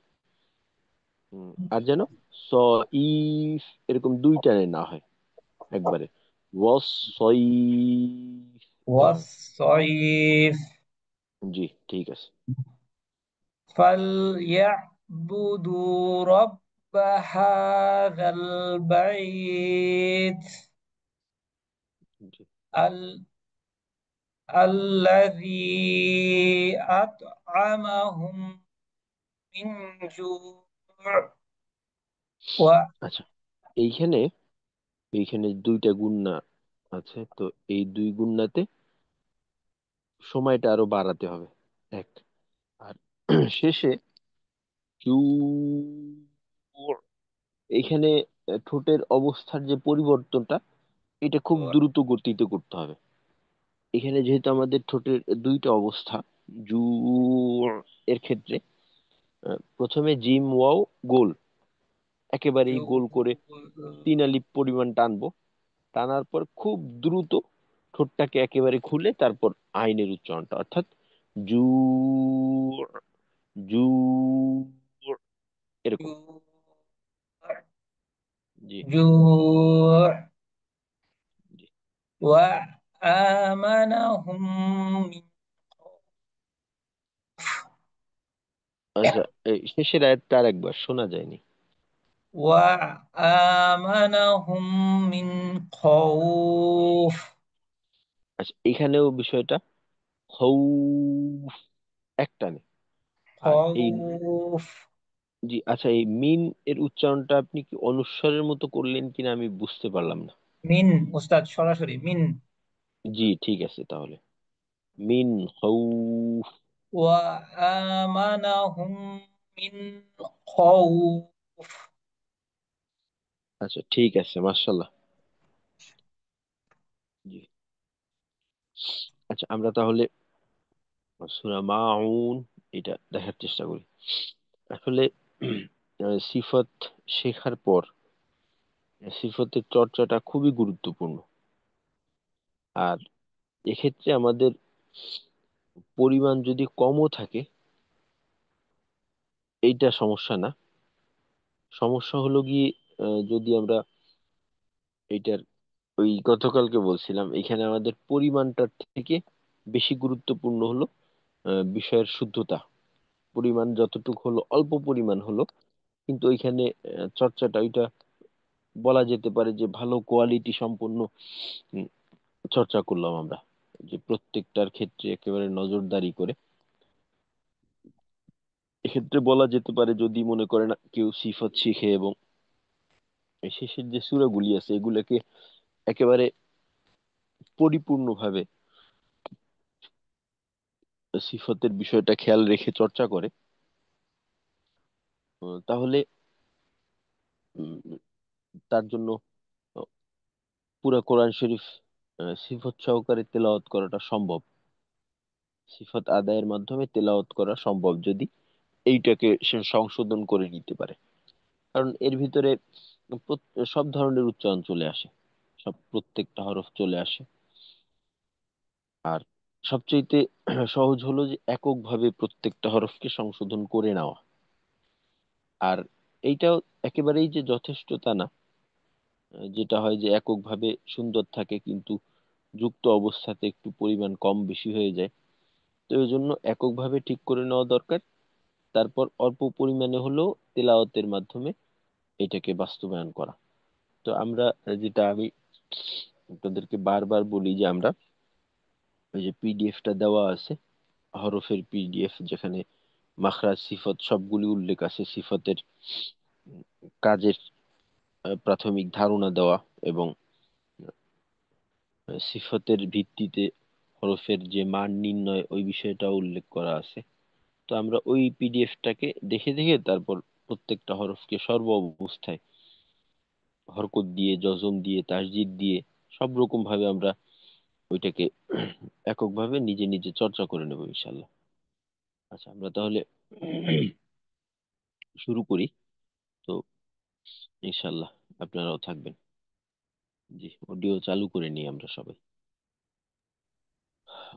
[SPEAKER 1] আর যেন স, ইফ, এরকম দুই টানে না হয়, একবারে ওয়াস সয়ফ।
[SPEAKER 4] والصيف.
[SPEAKER 1] জি, ঠিক আছে।
[SPEAKER 4] فليعبدوا رب هذا البيت
[SPEAKER 1] জি।
[SPEAKER 4] ال- الذي أطعمهم من جوع
[SPEAKER 1] আচ্ছা, এইখানে এইখানে দুইটা গুণনা আছে, তো এই দুই গুণনাতে সময়টা আরো বাড়াতে হবে, এক। আর শেষে চু, এখানে ঠোঁটের অবস্থার যে পরিবর্তনটা, এটা খুব দ্রুত গতিতে করতে হবে। এখানে যেহেতু আমাদের ঠোঁটের দুইটা অবস্থা, জু এর ক্ষেত্রে প্রথমে জিম ওয়াও গোল, একেবারেই গোল করে তিন আলিফ পরিমাণ টানবো। টানার পর খুব দ্রুত ঠোঁটটাকে একেবারে খুলে তারপর আইনের উচ্চারণটা, অর্থাৎ জু, জু, এরকম। জি,
[SPEAKER 4] جوع
[SPEAKER 1] জি।
[SPEAKER 4] وآمنهم من
[SPEAKER 1] আচ্ছা, এই শেষের আয়াতটা আর একবার শোনা যায়নি।
[SPEAKER 4] وآمنهم من خوف.
[SPEAKER 1] আচ্ছা, এখানেও বিষয়টা খৌফ, একটানে। আর এই,
[SPEAKER 4] خوف.
[SPEAKER 1] জি, আচ্ছা, এই মিন এর উচ্চারণটা আপনি কি অনুস্বরের মতো করলেন কিনা আমি বুঝতে পারলাম না।
[SPEAKER 4] মিন উস্তাদ সরাসরি মিন.
[SPEAKER 1] জি, ঠিক আছে তাহলে, মিন খৌফ।
[SPEAKER 4] وآمنهم من خوف.
[SPEAKER 1] আচ্ছা, ঠিক আছে, মাশাল্লাহ। জি। আচ্ছা, আমরা তাহলে সূরা মাউন এটা দেখার চেষ্টা করি। আসলে সিফত শেখার পর সিফতের চর্চাটা খুবই গুরুত্বপূর্ণ। আর এক্ষেত্রে আমাদের পরিমাণ যদি কমও থাকে, এইটা সমস্যা না। সমস্যা হলো গিয়ে যদি আমরা এইটার ওই গতকালকে বলছিলাম এখানে আমাদের পরিমাণটার থেকে বেশি গুরুত্বপূর্ণ হলো বিষয়ের শুদ্ধতা। পরিমাণ যতটুকু হলো অল্প পরিমাণ হলো, কিন্তু ওইখানে চর্চাটা ওইটা বলা যেতে পারে যে ভালো কোয়ালিটি সম্পন্ন উম, চর্চা করলাম আমরা, যে প্রত্যেকটার ক্ষেত্রে একেবারে নজরদারি করে। এক্ষেত্রে বলা যেতে পারে যদি মনে করে না কেউ সিফত শিখে এবং এই শেষের যে সূরাগুলি আছে এগুলোকে একেবারে পরিপূর্ণভাবে সিফতের বিষয়টা খেয়াল রেখে চর্চা করে, তাহলে উম, তার জন্য পুরো কোরআন শরীফ সিফত সহকারে তেলাওয়াত করাটা সম্ভব। সিফত আদায়ের মাধ্যমে তেলাওয়াত করা সম্ভব যদি এইটাকে সে সংশোধন করে নিতে পারে। কারণ এর ভিতরে সব ধরনের উচ্চারণ চলে আসে, সব প্রত্যেকটা হরফ চলে আসে। আর সবচেয়ে সহজ হলো যে এককভাবে প্রত্যেকটা হরফকে সংশোধন করে নেওয়া। আর এইটাও একেবারেই যে যথেষ্ট তা না। যেটা হয় যে এককভাবে সুন্দর থাকে কিন্তু যুক্ত অবস্থাতে একটু পরিমাণ কম বেশি হয়ে যায়। তো এই জন্য এককভাবে ঠিক করে নেওয়া দরকার। তারপর অল্প পরিমাণে হলেও তেলাওয়াতের মাধ্যমে এটাকে বাস্তবায়ন করা। তো আমরা যেটা আমি আপনাদেরকে বারবার বলি যে আমরা ওই যে পিডিএফটা দেওয়া আছে, হরফের পিডিএফ, যেখানে মাখরাজ সিফত সবগুলি উল্লেখ আছে, সিফতের কাজের প্রাথমিক ধারণা দেওয়া এবং সিফতের ভিত্তিতে হরফের যে মান নির্ণয় ওই বিষয়টা উল্লেখ করা আছে। তো আমরা ওই পিডিএফটাকে দেখে দেখে তারপর প্রত্যেকটা হরফকে সর্ব অবস্থায় হরকত দিয়ে, জজম দিয়ে, তাসজিদ দিয়ে সব রকম ভাবে আমরা ওইটাকে এককভাবে নিজে নিজে চর্চা করে নেবো ইনশাল্লাহ। আচ্ছা, আমরা তাহলে শুরু করি। তো ইনশাল্লাহ আপনারাও থাকবেন। জি, অডিও চালু করে নিই আমরা সবাই।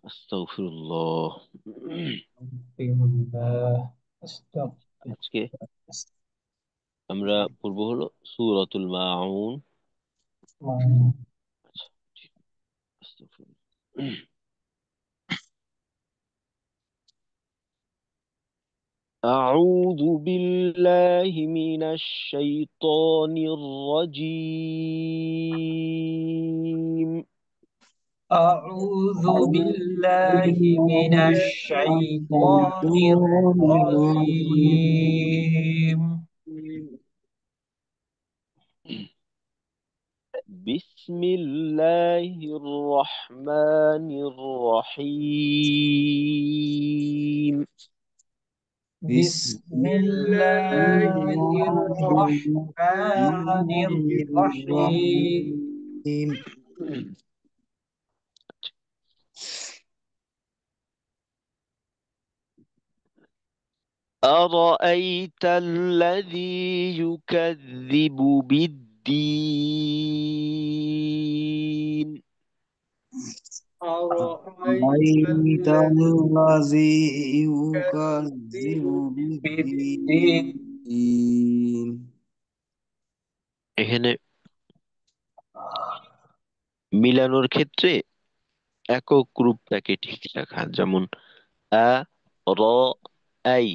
[SPEAKER 1] আস্তাগফিরুল্লাহ।
[SPEAKER 4] আস্তাগফিরুল্লাহ,
[SPEAKER 1] আজকে
[SPEAKER 4] আস্তাগফিরুল্লাহ।
[SPEAKER 1] আমরা পড়বো হলো সূরাতুল মাউন। আচ্ছা, জি, আস্তাগফিরুল্লাহ। أعوذ بالله من الشيطان الرجيم.
[SPEAKER 4] أعوذ بالله من الشيطان
[SPEAKER 2] الشيطان الرجيم.
[SPEAKER 4] الرجيم.
[SPEAKER 1] بسم الله الرحمن الرحيم.
[SPEAKER 2] بسم
[SPEAKER 4] بسم
[SPEAKER 2] الله
[SPEAKER 4] الله الرحمن
[SPEAKER 2] الرحمن
[SPEAKER 4] الرحيم.
[SPEAKER 2] الرحيم.
[SPEAKER 1] أرأيت الذي يكذب بالدين.
[SPEAKER 3] أرأيت
[SPEAKER 2] رأيت
[SPEAKER 3] الذي
[SPEAKER 2] الذي يكذب
[SPEAKER 3] يكذب
[SPEAKER 4] بالدين.
[SPEAKER 2] بالدين.
[SPEAKER 1] এখানে মিলানোর ক্ষেত্রে একক রূপটাকে ঠিক রাখা, যেমন আ, র, আই।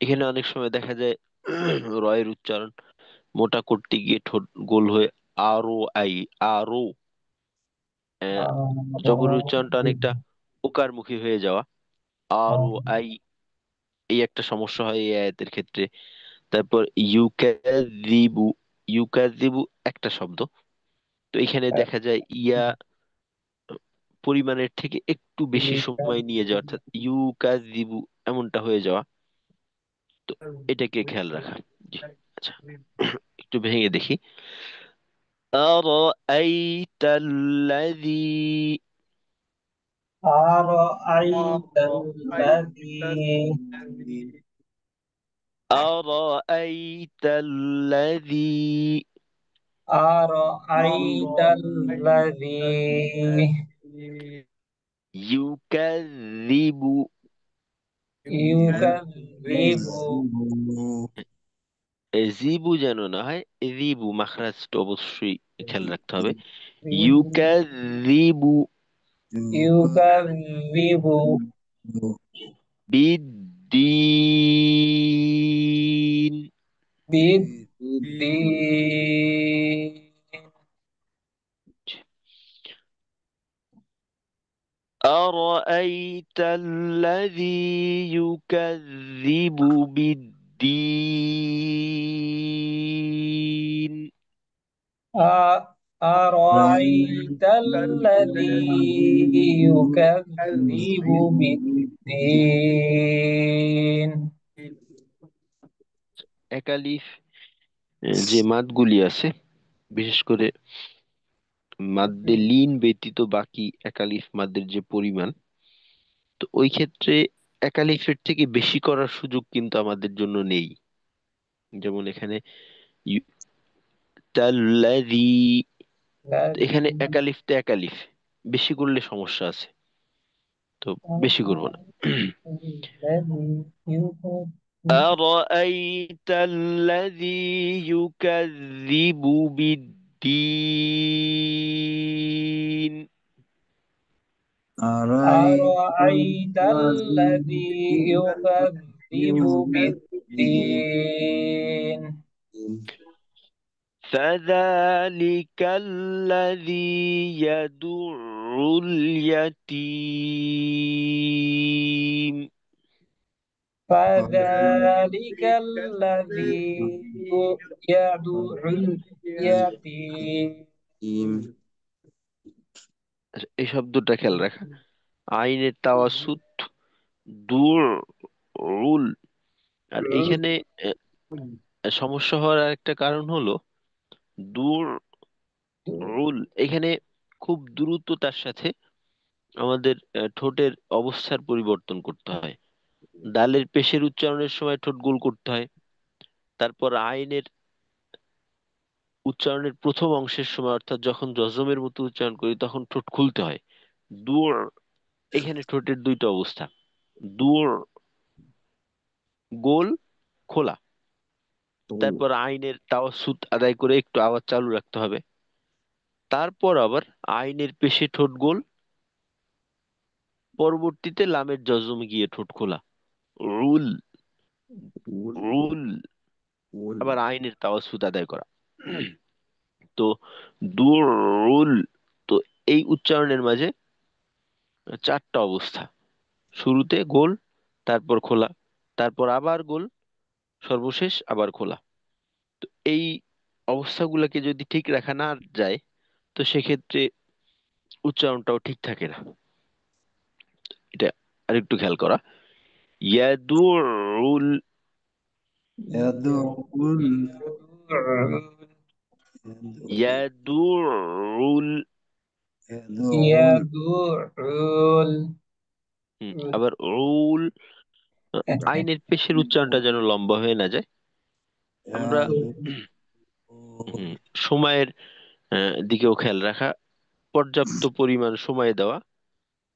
[SPEAKER 1] এখানে অনেক সময় দেখা যায় রয়ের উচ্চারণ মোটা করতে গিয়ে ঠোঁট গোল হয়ে আরো আই, আরো। জবরের উচ্চারণটা অনেকটা ওকার মুখী হয়ে যাওয়া, আরো আই। এই একটা সমস্যা হয় এই আয়াতের ক্ষেত্রে। তারপর ইউকাযিবু, ইউকাযিবু একটা শব্দ, তো এখানে দেখা যায় ইয়া পরিমাণের থেকে একটু বেশি সময় নিয়ে যাওয়া, অর্থাৎ ইউকাযিবু এমনটা হয়ে যাওয়া। তো এটাকে খেয়াল রাখা। জি, আচ্ছা, একটু ভেঙে দেখি। أرأيت الذي
[SPEAKER 4] أرأيت
[SPEAKER 3] أرأيت
[SPEAKER 4] الذي
[SPEAKER 3] الذي
[SPEAKER 1] أرأيت الذي
[SPEAKER 4] أرأيت
[SPEAKER 3] أرأيت
[SPEAKER 4] الذي
[SPEAKER 3] الذي
[SPEAKER 1] يكذب.
[SPEAKER 4] يكذب
[SPEAKER 1] জিবু যেন না হয় রিবু, মাখরাজটা অবশ্যই খেয়াল রাখতে হবে। ইউকাযযিবু
[SPEAKER 4] يكذب
[SPEAKER 1] বিদ্দীন।
[SPEAKER 4] بالدين.
[SPEAKER 1] أرأيت الذي يكذب بالدين.
[SPEAKER 4] أرأيت الذي يكذب بالدين.
[SPEAKER 1] একালিফ যে মাদগুলি আছে, বিশেষ করে মাদ্দে লিন ব্যতীত বাকি একালিফ মাদ্দের যে পরিমাণ, তো ওই ক্ষেত্রে একালিফের থেকে বেশি করার সুযোগ কিন্তু আমাদের জন্য নেই। যেমন এখানে তাল্লাযী, এখানে একালিফ তো একালিফ, বেশি করলে সমস্যা আছে, তো বেশি করব না।
[SPEAKER 4] الذي يكذب.
[SPEAKER 1] أرأيت الذي يكذب بالدين.
[SPEAKER 4] أرأيت الذي يكذب بالدين.
[SPEAKER 1] فذلك الذي يدع اليتيم.
[SPEAKER 4] فذلك الذي يدعو اليتيم.
[SPEAKER 1] এই শব্দটা খেয়াল রাখা, আইনের তাওয়াসুত দূর রুল। আর এইখানে সমস্যা হওয়ার একটা কারণ হলো দূর রুল, এখানে খুব দ্রুততার সাথে আমাদের ঠোঁটের অবস্থার পরিবর্তন করতে হয়। দালের পেশের উচ্চারণের সময় ঠোঁট গোল করতে হয়, তারপর আইনের উচ্চারণের প্রথম অংশের সময় অর্থাৎ যখন জজমের মতো উচ্চারণ করি তখন ঠোঁট খুলতে হয়। দূর, এখানে ঠোঁটের দুইটা অবস্থা, দূর গোল খোলা, তারপর আইনের তাওয়াসুত আদায় করে একটু আওয়াজ চালু রাখতে হবে, তারপর আবার আইনের পেশে ঠোঁট গোল, পরবর্তীতে লামের জজমে গিয়ে ঠোঁট খোলা, রুল রুল, আবার আইনের তাওয়াসুত আদায় করা। তো দূর রুল, তো এই উচ্চারণের মাঝে চারটা অবস্থা, শুরুতে গোল, তারপর খোলা, তারপর আবার গোল, সর্বশেষ আবার খোলা। তো এই অবস্থাগুলোকে যদি ঠিক রাখা না যায়, তো সেক্ষেত্রে উচ্চারণটাও ঠিক থাকে না। এটা আরেকটু খেয়াল করা, ইয়াদুল, ইয়াদুল।
[SPEAKER 4] يدعو.
[SPEAKER 1] আবার রুল, আইনের পেশের উচ্চারণটা যেন লম্বা হয়ে না যায়। আমরা সময়ের দিকেও খেয়াল রাখা, পর্যাপ্ত পরিমাণ সময় দেওয়া,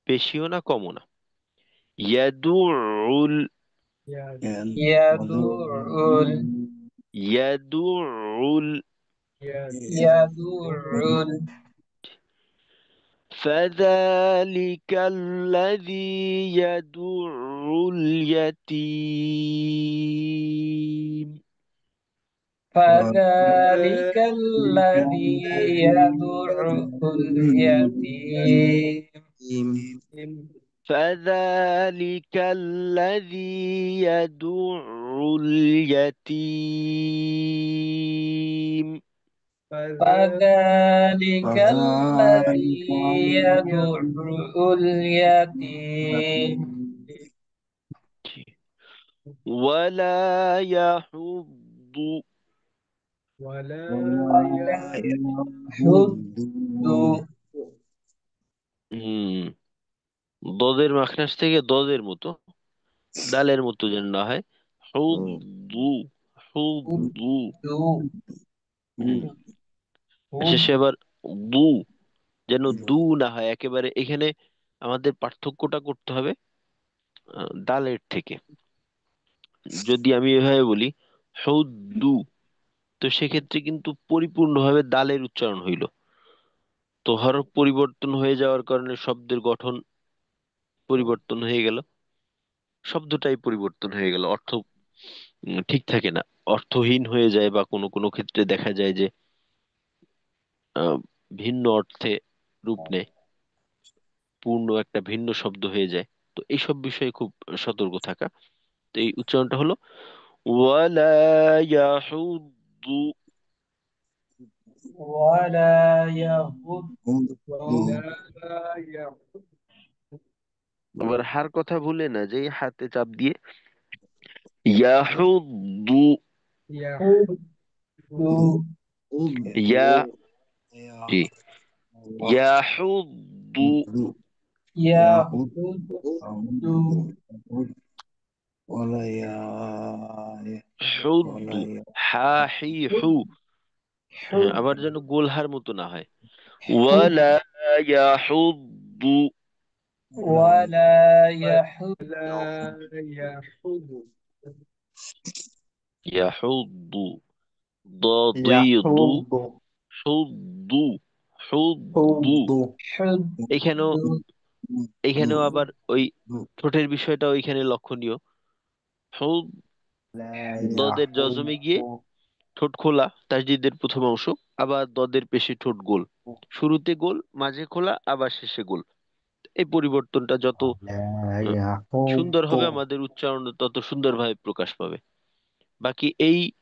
[SPEAKER 1] বেশিও না কমও না। ইয়াদুল,
[SPEAKER 4] يدعو.
[SPEAKER 1] ইয়াদুল।
[SPEAKER 4] يدعو.
[SPEAKER 1] فذلك الذي يدع اليتيم.
[SPEAKER 4] فذلك الذي يدعو اليتيم.
[SPEAKER 1] فذلك الذي يدع اليتيم.
[SPEAKER 4] فذلك الذي يدعو اليتيم.
[SPEAKER 1] ولا يحض.
[SPEAKER 4] ولا يحض.
[SPEAKER 1] হুম, দদের মাখরাজ থেকে দদের মতো, দালের মতো যেন না হয়, হুদ্দু, হুদ্দু। হুম, শেষে আবার দু, যেন দু না হয় একেবারে। এখানে আমাদের পার্থক্যটা করতে হবে দালের থেকে। যদি আমি এভাবে বলি হুদ্দু, তো সেক্ষেত্রে কিন্তু পরিপূর্ণভাবে দালের উচ্চারণ হইল। তো হরফ পরিবর্তন হয়ে যাওয়ার কারণে শব্দের গঠন পরিবর্তন হয়ে গেল, শব্দটাই পরিবর্তন হয়ে গেল, অর্থ ঠিক থাকে না, অর্থহীন হয়ে যায়, বা কোনো কোনো ক্ষেত্রে দেখা যায় যে আহ, ভিন্ন অর্থে রূপ নেয়, পূর্ণ একটা ভিন্ন শব্দ হয়ে যায়। তো এইসব বিষয়ে খুব সতর্ক থাকা। তো এই উচ্চারণটা হলো ওয়ালা ইয়াহুদ্দু।
[SPEAKER 4] ولا يهض.
[SPEAKER 3] ولا يحض.
[SPEAKER 1] আবার হার কথা ভুলে না যে হাতে চাপ দিয়ে ইয়াহুদ্দু।
[SPEAKER 3] يحض. ইয়া
[SPEAKER 1] ইয়া, জি, ইয়াহুদ্দু।
[SPEAKER 4] يهض.
[SPEAKER 1] হুদ্দু, হা হি হু। হ্যাঁ,
[SPEAKER 4] حد.
[SPEAKER 1] আবার যেন গোলহার মতো না হয়। ওয়ালা ইয়াহুদ্দু।
[SPEAKER 4] ولا يحد.
[SPEAKER 3] لا يحض.
[SPEAKER 1] ইয়াহুদ্দু দাদিদু
[SPEAKER 2] يحض
[SPEAKER 1] হুদ্দু হুদ্দু।
[SPEAKER 2] حض
[SPEAKER 4] حد.
[SPEAKER 1] এখানেও এখানেও আবার ওই ঠোঁটের বিষয়টা ওইখানে লক্ষণীয়। হুদ,
[SPEAKER 2] لا
[SPEAKER 1] দদের জজমে গিয়ে
[SPEAKER 2] يحض
[SPEAKER 1] ঠোঁট খোলা তাসদিদের প্রথম অংশ, আবার দদের পেশে ঠোঁট গোল, শুরুতে গোল, মাঝে খোলা, আবার শেষে গোল। এই পরিবর্তনটা যত
[SPEAKER 2] لا
[SPEAKER 1] আহ, সুন্দর
[SPEAKER 2] يحض
[SPEAKER 1] হবে, আমাদের উচ্চারণ তত সুন্দরভাবে প্রকাশ পাবে। বাকি এই
[SPEAKER 2] ولا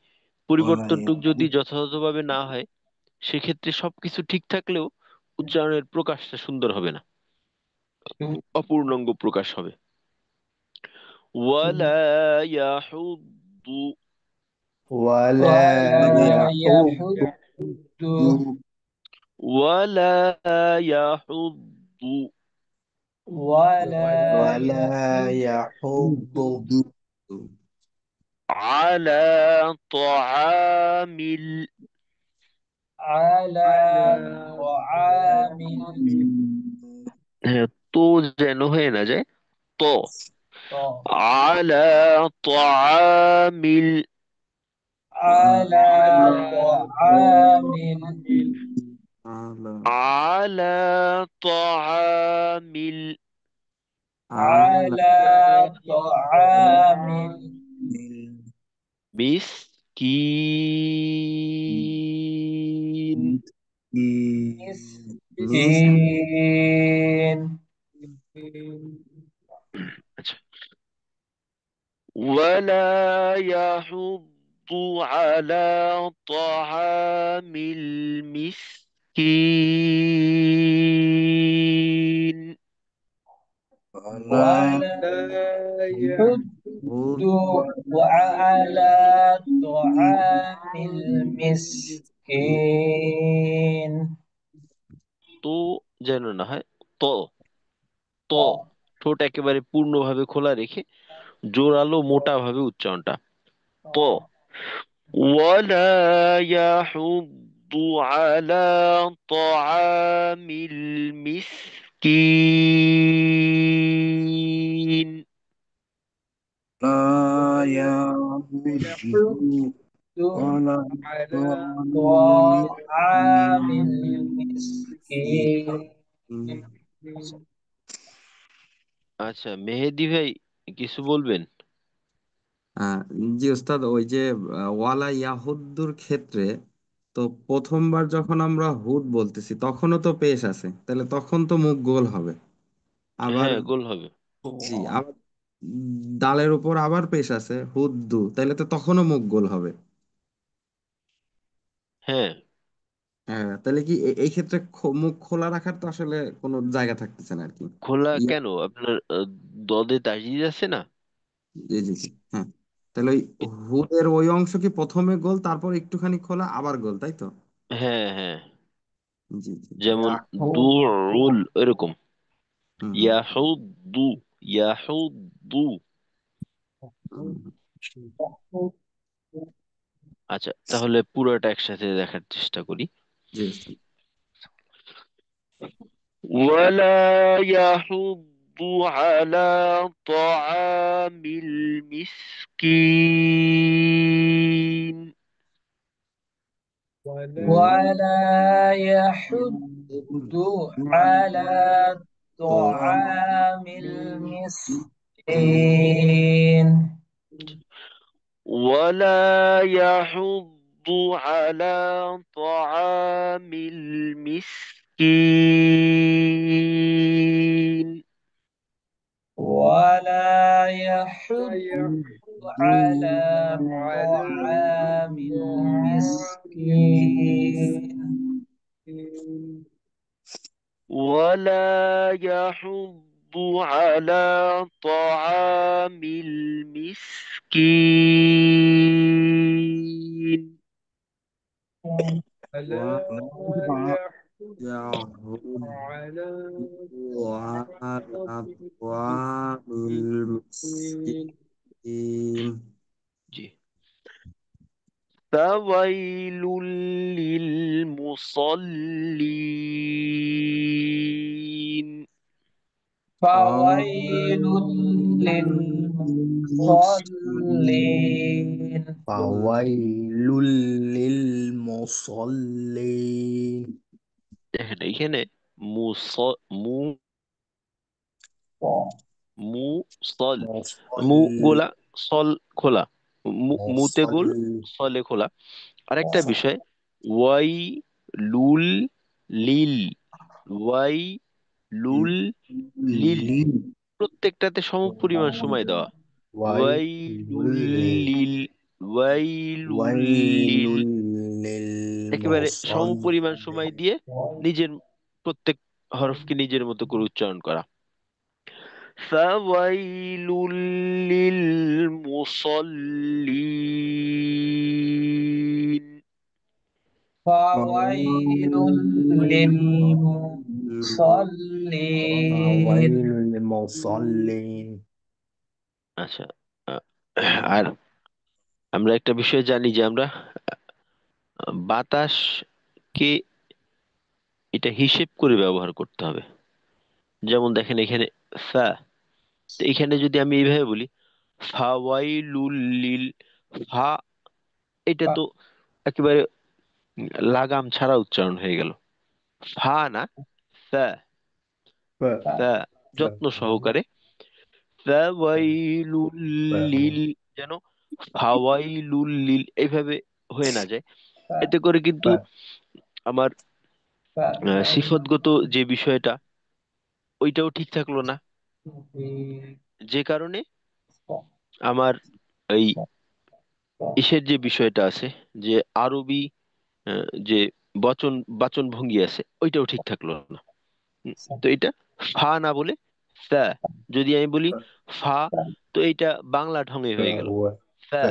[SPEAKER 1] পরিবর্তনটুক যদি
[SPEAKER 2] يحض
[SPEAKER 1] যথাযথভাবে না হয়, সেক্ষেত্রে সবকিছু ঠিক থাকলেও উচ্চারণের প্রকাশটা সুন্দর হবে না, অপূর্ণাঙ্গ প্রকাশ হবে। ওয়ালা ইয়াহুদ্দু।
[SPEAKER 2] ولا
[SPEAKER 4] ولا
[SPEAKER 2] يحض
[SPEAKER 4] يحد.
[SPEAKER 1] ওয়ালা ইয়াহুদ্দু
[SPEAKER 4] ولا
[SPEAKER 2] ولا يحض
[SPEAKER 1] আলা তাআমিল।
[SPEAKER 4] على
[SPEAKER 3] على
[SPEAKER 4] طعام.
[SPEAKER 3] طعام.
[SPEAKER 1] হ্যাঁ, তো যেন হয়ে না যায়। তো
[SPEAKER 4] طعام.
[SPEAKER 1] আলা তাআমিল।
[SPEAKER 4] على
[SPEAKER 3] على
[SPEAKER 4] طعام.
[SPEAKER 3] طعام.
[SPEAKER 2] على
[SPEAKER 1] আলা তাআমিল
[SPEAKER 2] على
[SPEAKER 4] على
[SPEAKER 3] على
[SPEAKER 4] طعام.
[SPEAKER 3] طعام.
[SPEAKER 1] মিসকিন।
[SPEAKER 2] مس
[SPEAKER 4] مسكين.
[SPEAKER 1] আচ্ছা, ولا يحض على طعام المسكين.
[SPEAKER 2] ولا
[SPEAKER 3] لا
[SPEAKER 4] حد.
[SPEAKER 2] يحض
[SPEAKER 4] وعلى طعام
[SPEAKER 3] يحب.
[SPEAKER 4] المسكين.
[SPEAKER 1] তো যেন না হয় ত। ত,
[SPEAKER 4] طعام.
[SPEAKER 1] ঠোঁট একেবারে পূর্ণভাবে খোলা রেখে জোরালো মোটা ভাবে উচ্চারণটা। ত ولا يحض على طعام المسكين.
[SPEAKER 2] لا
[SPEAKER 3] يحب
[SPEAKER 2] يحض ولا
[SPEAKER 3] على
[SPEAKER 2] يطعم
[SPEAKER 4] طعام المسكين.
[SPEAKER 1] আচ্ছা মেহেদি ভাই, কিছু বলবেন?
[SPEAKER 2] আহ, জি ওস্তাদ, ওই যে ওয়ালা ইয়াহুদ্দুর ক্ষেত্রে তো প্রথমবার যখন আমরা হুদ বলতেছি তখনও তো পেশ আছে, তাহলে তখন তো মুখ গোল হবে। আবার
[SPEAKER 1] হ্যাঁ, গোল হবে।
[SPEAKER 2] জি, আবার ডালের উপর আবার পেশ আছে হুদ্দু, তাহলে তো তখনও মুখ গোল হবে।
[SPEAKER 1] হ্যাঁ,
[SPEAKER 2] হ্যাঁ, তাহলে কি এই ক্ষেত্রে মুখ খোলা রাখার তো আসলে কোনো জায়গা থাকতেছে না আর কি।
[SPEAKER 1] খোলা
[SPEAKER 2] ইয়া
[SPEAKER 1] কেন? আপনার দদে তাসদিদ আছে না?
[SPEAKER 2] জি জি জি, হ্যাঁ, তাহলে ওই হুদের ওই অংশ কি প্রথমে গোল তারপর একটুখানি খোলা আবার গোল, তাই তো?
[SPEAKER 1] হ্যাঁ হ্যাঁ,
[SPEAKER 2] জি জি জি।
[SPEAKER 1] যেমন
[SPEAKER 4] يحب.
[SPEAKER 1] দুউল এরকম।
[SPEAKER 2] হুম হুম
[SPEAKER 1] ইয়াহুদ্দু, ইয়াহুদ্দু।
[SPEAKER 2] হুম।
[SPEAKER 1] আচ্ছা, তাহলে পুরোটা একসাথে দেখার চেষ্টা করি।
[SPEAKER 2] জি ওস্তাদ।
[SPEAKER 1] ولا يحض على طعام المسكين.
[SPEAKER 3] ولا
[SPEAKER 4] ولا يحد على طعام المسكين
[SPEAKER 1] ولا يحض على طعام المسكين.
[SPEAKER 4] ولا يحض على
[SPEAKER 3] على
[SPEAKER 4] طعام المسكين
[SPEAKER 1] ولا يحض على طعام المسكين.
[SPEAKER 3] ألا يحض
[SPEAKER 2] يهود
[SPEAKER 3] على
[SPEAKER 2] على
[SPEAKER 3] طعام
[SPEAKER 2] طعام
[SPEAKER 3] المسكين.
[SPEAKER 2] المسكين.
[SPEAKER 1] جي. فويل للمصلين.
[SPEAKER 4] فويل للمصلين
[SPEAKER 5] فويل للمصلين.
[SPEAKER 1] এখানে মু সল, মু
[SPEAKER 5] مصل
[SPEAKER 1] গোলা, সল খোলা, মুতে গোল,
[SPEAKER 5] مصل
[SPEAKER 1] সলে খোলা। আরেকটা বিষয়, ওয়াই লুল লিল, ওয়াই লুল লিল,
[SPEAKER 5] لل
[SPEAKER 1] প্রত্যেকটাতে সম পরিমাণ সময় দেওয়া। ওয়াই লুল
[SPEAKER 5] ويل
[SPEAKER 1] লিল, ওয়াই লুল
[SPEAKER 5] ويل
[SPEAKER 1] লিল, একেবারে সম পরিমাণ সময়
[SPEAKER 5] للمصلين.
[SPEAKER 1] দিয়ে নিজের প্রত্যেক হরফকে নিজের মতো করে উচ্চারণ করা। فويل للمصلين.
[SPEAKER 4] فويل للمصلين
[SPEAKER 5] فويل للمصلين.
[SPEAKER 1] আচ্ছা, আহ, আর আমরা একটা বিষয় জানি যে আমরা বাতাসকে এটা হিসেব করে ব্যবহার করতে হবে। যেমন দেখেন এখানে ফা, তো এখানে যদি আমি এইভাবে বলি ফাওয়াইলুল লিল, ফা, এটা তো একেবারে লাগাম ছাড়া উচ্চারণ হয়ে গেল। ফা না, ফা,
[SPEAKER 5] ف
[SPEAKER 1] ফা,
[SPEAKER 5] ف
[SPEAKER 1] যত্ন সহকারে ফাওয়াইলুল লিল, যেন ফাওয়াইলুল লিল এইভাবে হয়ে না যায়। এতে করে কিন্তু আমার সিফতগত যে বিষয়টা ওইটাও ঠিক থাকলো না, যে কারণে আমার এই ইসের যে বিষয়টা আছে, যে আরবি যে বাচন ভঙ্গি আছে ওইটাও ঠিক থাকলো না। তো এটা ফা না বলে ফা, যদি আমি বলি ফা, তো এইটা বাংলা ঢঙে হয়ে গেল
[SPEAKER 5] فهو
[SPEAKER 1] ফা।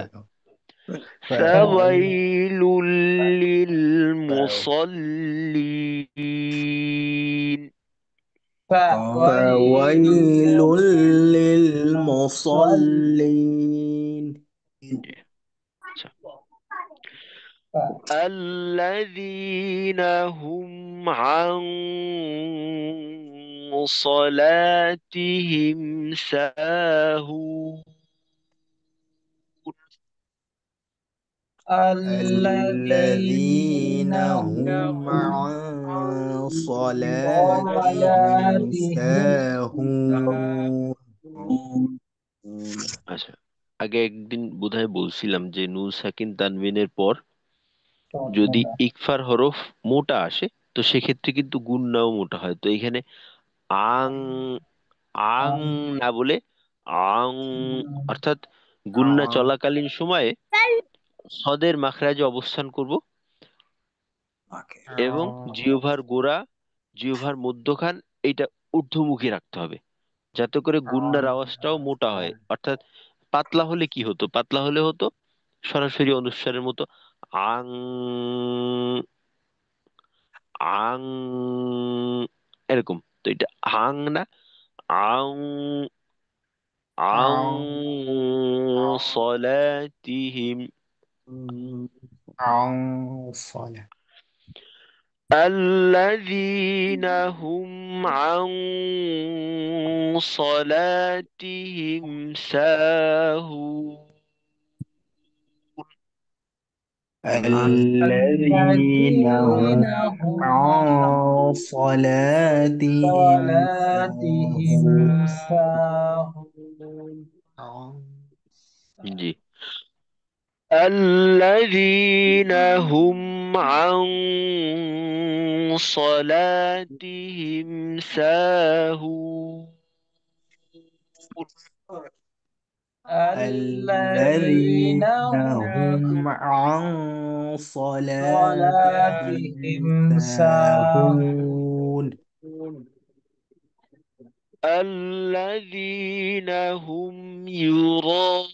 [SPEAKER 5] فهو
[SPEAKER 1] ফাওয়াইলুল লিল
[SPEAKER 5] فهو
[SPEAKER 1] মুসাল্লিন।
[SPEAKER 4] فويل
[SPEAKER 5] فويل للمصلين.
[SPEAKER 1] আচ্ছা, الذين هم عن صلاتهم ساهون.
[SPEAKER 4] الذين
[SPEAKER 5] الذين هم عن صلاتهم ساهون.
[SPEAKER 1] আচ্ছা, আগে একদিন বোধহয় বলছিলাম যে নুন সাকিন তানবিনের পর যদি ইকফার হরফ মোটা আসে, তো সেক্ষেত্রে কিন্তু গুণনাও মোটা হয়। তো এখানে আং, আং না বলে আং, অর্থাৎ গুণনা চলাকালীন সময়ে সদের মাখরাজে অবস্থান করব এবং জিহ্বার গোড়া, জিহ্বার মধ্যখান এইটা ঊর্ধ্বমুখী রাখতে হবে, যাতে করে গুন্নার আওয়াজটাও মোটা হয়। অর্থাৎ পাতলা হলে কি হতো, পাতলা হলে হতো সরাসরি অনুস্বারের মতো আং, আং, এরকম। তো এটা আং না, আং, আং সলাতিহিম।
[SPEAKER 5] عن صلاة
[SPEAKER 1] الذين هم عن صلاتهم ساهون.
[SPEAKER 5] الذين
[SPEAKER 4] الذين
[SPEAKER 5] هم
[SPEAKER 4] هم
[SPEAKER 5] عن
[SPEAKER 4] عن
[SPEAKER 5] صلاتهم
[SPEAKER 4] صلاتهم
[SPEAKER 5] ساهون
[SPEAKER 4] ساهون.
[SPEAKER 1] জি। الذين هم عن صلاتهم ساهون.
[SPEAKER 4] الذين
[SPEAKER 5] الذين
[SPEAKER 4] هم
[SPEAKER 5] هم عن صلاتهم
[SPEAKER 4] صلاتهم
[SPEAKER 5] ساهون
[SPEAKER 4] ساهون.
[SPEAKER 1] الذين هم يراءون.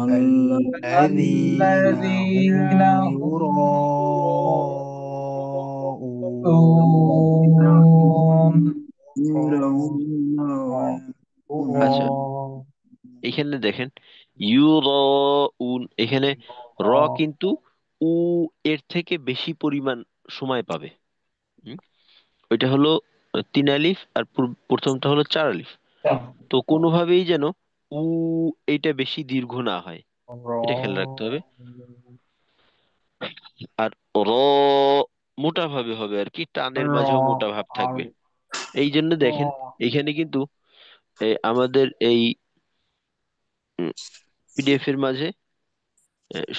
[SPEAKER 5] الذين
[SPEAKER 4] الذين
[SPEAKER 5] هم
[SPEAKER 4] هم
[SPEAKER 5] يراءون
[SPEAKER 4] يراءون.
[SPEAKER 1] আচ্ছা, এখানে দেখেন ইউরাউন, এখানে র কিন্তু উ এর থেকে বেশি পরিমাণ সময় পাবে। হুম? ওইটা হলো 3 আলিফ, আর প্রথমটা হলো 4 আলিফ। তো কোনোভাবেই যেন উ এইটা বেশি দীর্ঘ না হয়, এটা খেয়াল রাখতে হবে। আর র মোটা ভাবে হবে আর কি, টানের মাঝেও মোটা ভাব থাকবে। এই জন্য দেখেন এখানে কিন্তু আমাদের এই পিডিএফ এর মাঝে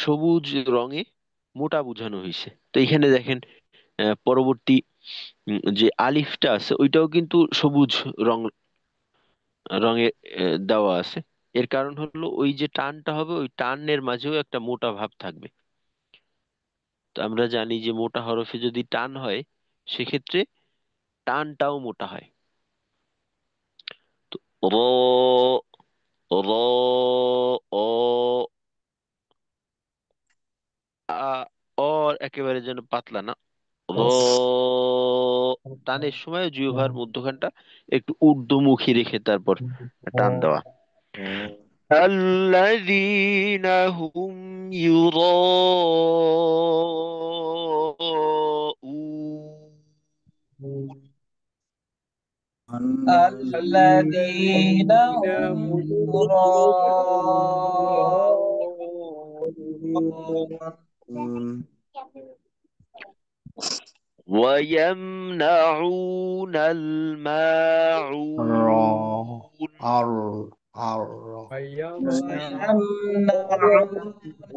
[SPEAKER 1] সবুজ রঙে মোটা বোঝানো হয়েছে। তো এখানে দেখেন পরবর্তী যে আলিফটা আছে ওইটাও কিন্তু সবুজ রং রঙে দেওয়া আছে। এর কারণ হলো ওই যে টানটা হবে, ওই টানের মাঝেও একটা মোটা ভাব থাকবে। তো আমরা জানি যে মোটা হরফে যদি টান হয় সেক্ষেত্রে টানটাও মোটা হয়। তো র, র, অ, আ, অর একেবারে যেন পাতলা না, র, টানের সময় জিহ্বার মধ্যখানটা একটু ঊর্ধ্বমুখী রেখে তারপর টান দেওয়া। الذين هم يراءون.
[SPEAKER 4] الذين
[SPEAKER 3] الذين
[SPEAKER 4] هم
[SPEAKER 3] هم
[SPEAKER 4] يراءون.
[SPEAKER 1] ويمنعون الماعون.
[SPEAKER 4] ويمنعون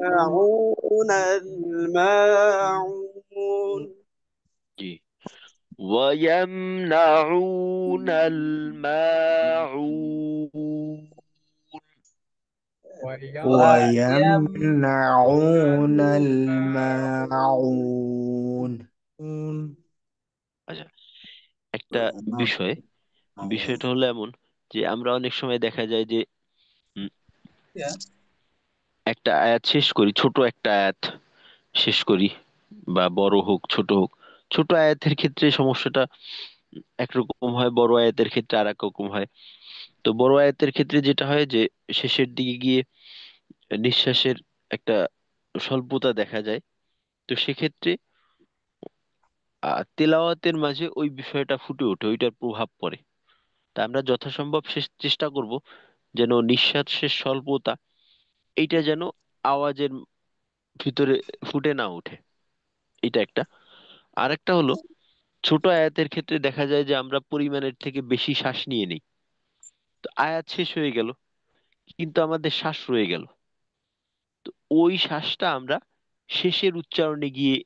[SPEAKER 6] يمنعون الماعون.
[SPEAKER 1] জি। ويمنعون الماعون.
[SPEAKER 5] ويمنعون
[SPEAKER 4] ويمنعون.
[SPEAKER 5] الماعون
[SPEAKER 1] আচ্ছা, একটা বিষয়, বিষয়টা হলো এমন যে আমরা অনেক সময় দেখা যায় যে উম, একটা আয়াত শেষ করি, ছোট একটা আয়াত শেষ করি, বা বড় হোক ছোট হোক, ছোট আয়াতের ক্ষেত্রে সমস্যাটা একরকম হয়, বড় আয়াতের ক্ষেত্রে আর এক রকম হয়। তো বড় আয়াতের ক্ষেত্রে যেটা হয় যে শেষের দিকে গিয়ে নিঃশ্বাসের একটা স্বল্পতা দেখা যায়। তো সেক্ষেত্রে তেলাওয়াতের মাঝে ওই বিষয়টা ফুটে ওঠে, ওইটার প্রভাব পড়ে। তা আমরা যথাসম্ভব চেষ্টা করব যেন নিঃশ্বাসের স্বল্পতা এইটা যেন আওয়াজের ভিতরে ফুটে না ওঠে। এটা একটা। আর একটা হলো ছোট আয়াতের ক্ষেত্রে দেখা যায় যে আমরা পরিমাণের থেকে বেশি শ্বাস নিয়ে নিই। তো আয়াত শেষ হয়ে গেল কিন্তু আমাদের শ্বাস রয়ে গেল। তো ওই শ্বাসটা আমরা শেষের উচ্চারণে গিয়ে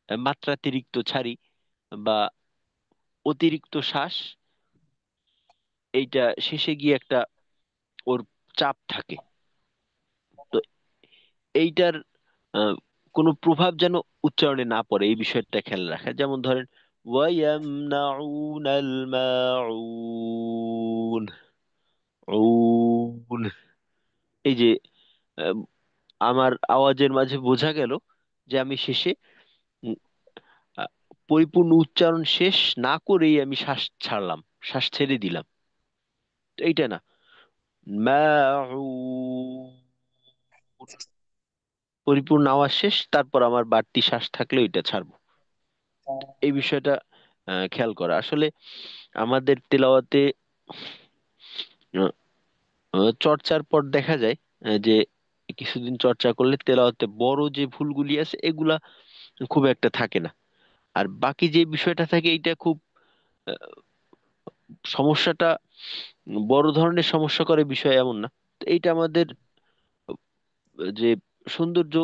[SPEAKER 1] মাত্রাতিরিক্ত ছাড়ি, বা অতিরিক্ত শ্বাস এইটা শেষে গিয়ে একটা ওর চাপ থাকে। তো এইটার আহ, কোনো প্রভাব যেন উচ্চারণে না পড়ে এই বিষয়টা খেয়াল রাখা। যেমন ধরেন ওয়ায়ামনাউনাল মাউন, উন, এই যে আহ, আমার আওয়াজের মাঝে বোঝা গেল যে আমি শেষে উম, আহ, পরিপূর্ণ উচ্চারণ শেষ না করেই আমি শ্বাস ছাড়লাম, শ্বাস ছেড়ে দিলাম। তো এইটা না, মাউন, পরিপূর্ণ আওয়াজ শেষ, তারপর আমার বাড়তি শ্বাস থাকলে ওইটা ছাড়বো। এই বিষয়টা খেয়াল করা আসলে আমাদের তেলাওয়াতে আহ, চর্চার পর দেখা যায় যে কিছুদিন চর্চা করলে তেলাওয়াতে বড় যে ভুলগুলি আছে এগুলা খুব একটা থাকে না। আর বাকি যে বিষয়টা থাকে এটা খুব আহ, সমস্যাটা বড় ধরনের সমস্যা করে বিষয় এমন না। তো এইটা আমাদের যে সৌন্দর্য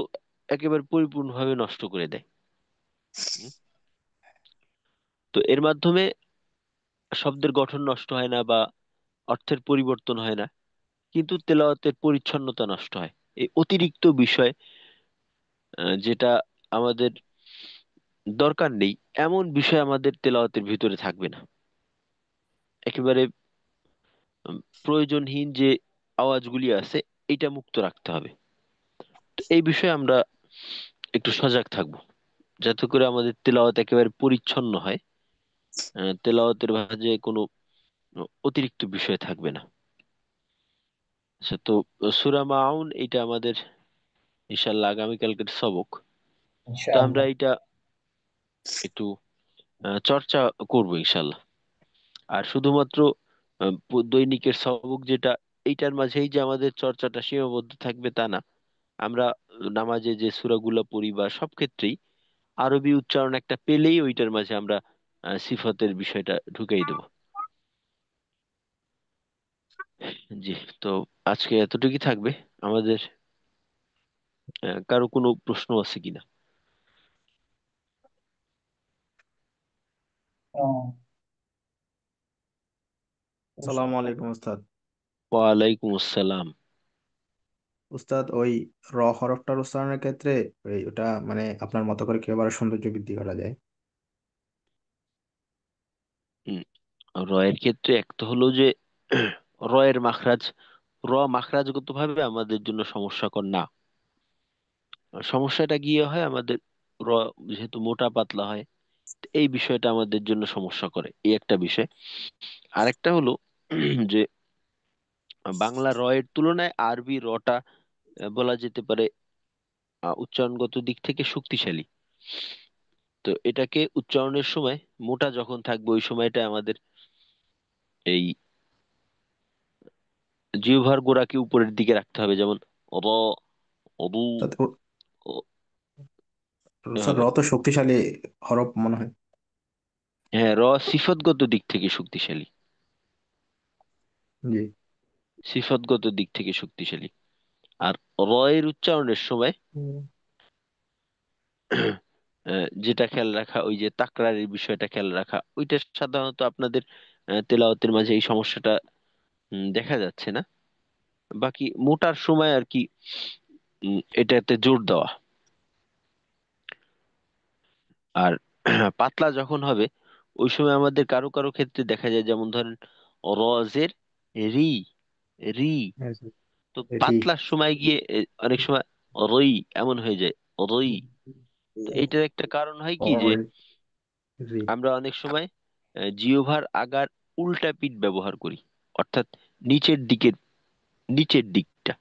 [SPEAKER 1] একেবারে পরিপূর্ণভাবে নষ্ট করে দেয়। হুম। তো এর মাধ্যমে শব্দের গঠন নষ্ট হয় না বা অর্থের পরিবর্তন হয় না, কিন্তু তেলাওয়াতের পরিচ্ছন্নতা নষ্ট হয়। এই অতিরিক্ত বিষয় যেটা আমাদের দরকার নেই এমন বিষয় আমাদের তেলাওয়াতের ভিতরে থাকবে না। একেবারে প্রয়োজনহীন যে আওয়াজগুলি আছে এটা মুক্ত রাখতে হবে। তো এই বিষয়ে আমরা একটু সজাগ থাকব, যাতে করে আমাদের তেলাওয়াত একেবারে পরিচ্ছন্ন হয়। তেলাওয়াতের মাঝে কোনো অতিরিক্ত বিষয় থাকবে না। আচ্ছা, তো সূরা মাউন এটা আমাদের ইনশাল্লাহ আগামীকালকের সবক। তো আমরা
[SPEAKER 4] ইনশাআল্লাহ।
[SPEAKER 1] এটা একটু চর্চা করব ইনশাল্লাহ। আর শুধুমাত্র দৈনিকের সবক যেটা, এইটার মাঝেই যে আমাদের চর্চাটা সীমাবদ্ধ থাকবে তা না। আমরা নামাজে যে সূরাগুলো পড়ি বা সব ক্ষেত্রেই আরবি উচ্চারণ একটা পেলেই ওইটার মাঝে আমরা সিফাতের বিষয়টা ঢুকাই দেব। জি। তো আজকে এতটুকুই থাকবে আমাদের। কারো কোনো প্রশ্ন আছে কিনা?
[SPEAKER 4] ও,
[SPEAKER 5] সালাম আলাইকুম উস্তাদ।
[SPEAKER 1] ওয়ালাইকুম আসসালাম।
[SPEAKER 5] উস্তাদ, ওই র হরফটার উচ্চারণের ক্ষেত্রে ওই ওটা মানে আপনার মতো করে কিভাবে সৌন্দর্য বৃদ্ধি করা যায়?
[SPEAKER 1] হুম, রয়ের ক্ষেত্রে এক তো হলো যে রয়ের মাখরাজ, মাখরাজগত ভাবে আমাদের জন্য সমস্যাকর না। সমস্যাটা গিয়ে হয় আমাদের র যেহেতু মোটা পাতলা হয়, এই বিষয়টা আমাদের জন্য সমস্যা করে, এই একটা বিষয়। আরেকটা হলো যে বাংলা র এর তুলনায় আরবি রটা বলা যেতে পারে উচ্চারণগত দিক থেকে শক্তিশালী। তো এটাকে উচ্চারণের সময় মোটা যখন থাকবে ওই সময়টা আমাদের এই জিহ্বার গোড়াকে উপরের দিকে রাখতে হবে, যেমন র, অবু,
[SPEAKER 5] উস্তাদ,
[SPEAKER 1] ও,
[SPEAKER 5] উস্তাদ, র
[SPEAKER 1] এভাবে।
[SPEAKER 5] তো শক্তিশালী হরফ মনে হয়।
[SPEAKER 1] হ্যাঁ, সিফতগত দিক থেকে শক্তিশালী।
[SPEAKER 5] জি।
[SPEAKER 1] সিফতগত দিক থেকে শক্তিশালী। আর র এর উচ্চারণের সময়
[SPEAKER 5] হুম।
[SPEAKER 1] যেটা খেয়াল রাখা, ওই যে তাকরারের বিষয়টা খেয়াল রাখা, ওইটা সাধারণত আপনাদের তেলাওয়াতের মাঝে এই সমস্যাটা দেখা যাচ্ছে না। বাকি মোটার সময় আর কি এটাতে জোর দেওয়া। আর পাতলা যখন হবে ওই সময় আমাদের কারো কারো ক্ষেত্রে দেখা যায়, যেমন ধরেন রজের রি, রি,
[SPEAKER 5] হ্যাঁ, জি।
[SPEAKER 1] তো
[SPEAKER 5] রি।
[SPEAKER 1] পাতলার সময় গিয়ে অনেক সময় রই এমন হয়ে যায়, রই। তো এটার একটা কারণ হয় কি যে
[SPEAKER 5] অর। রি।
[SPEAKER 1] আমরা অনেক সময় জিহ্বার আগার উল্টা পিঠ ব্যবহার করি, অর্থাৎ নিচের দিকের, নিচের দিকটা।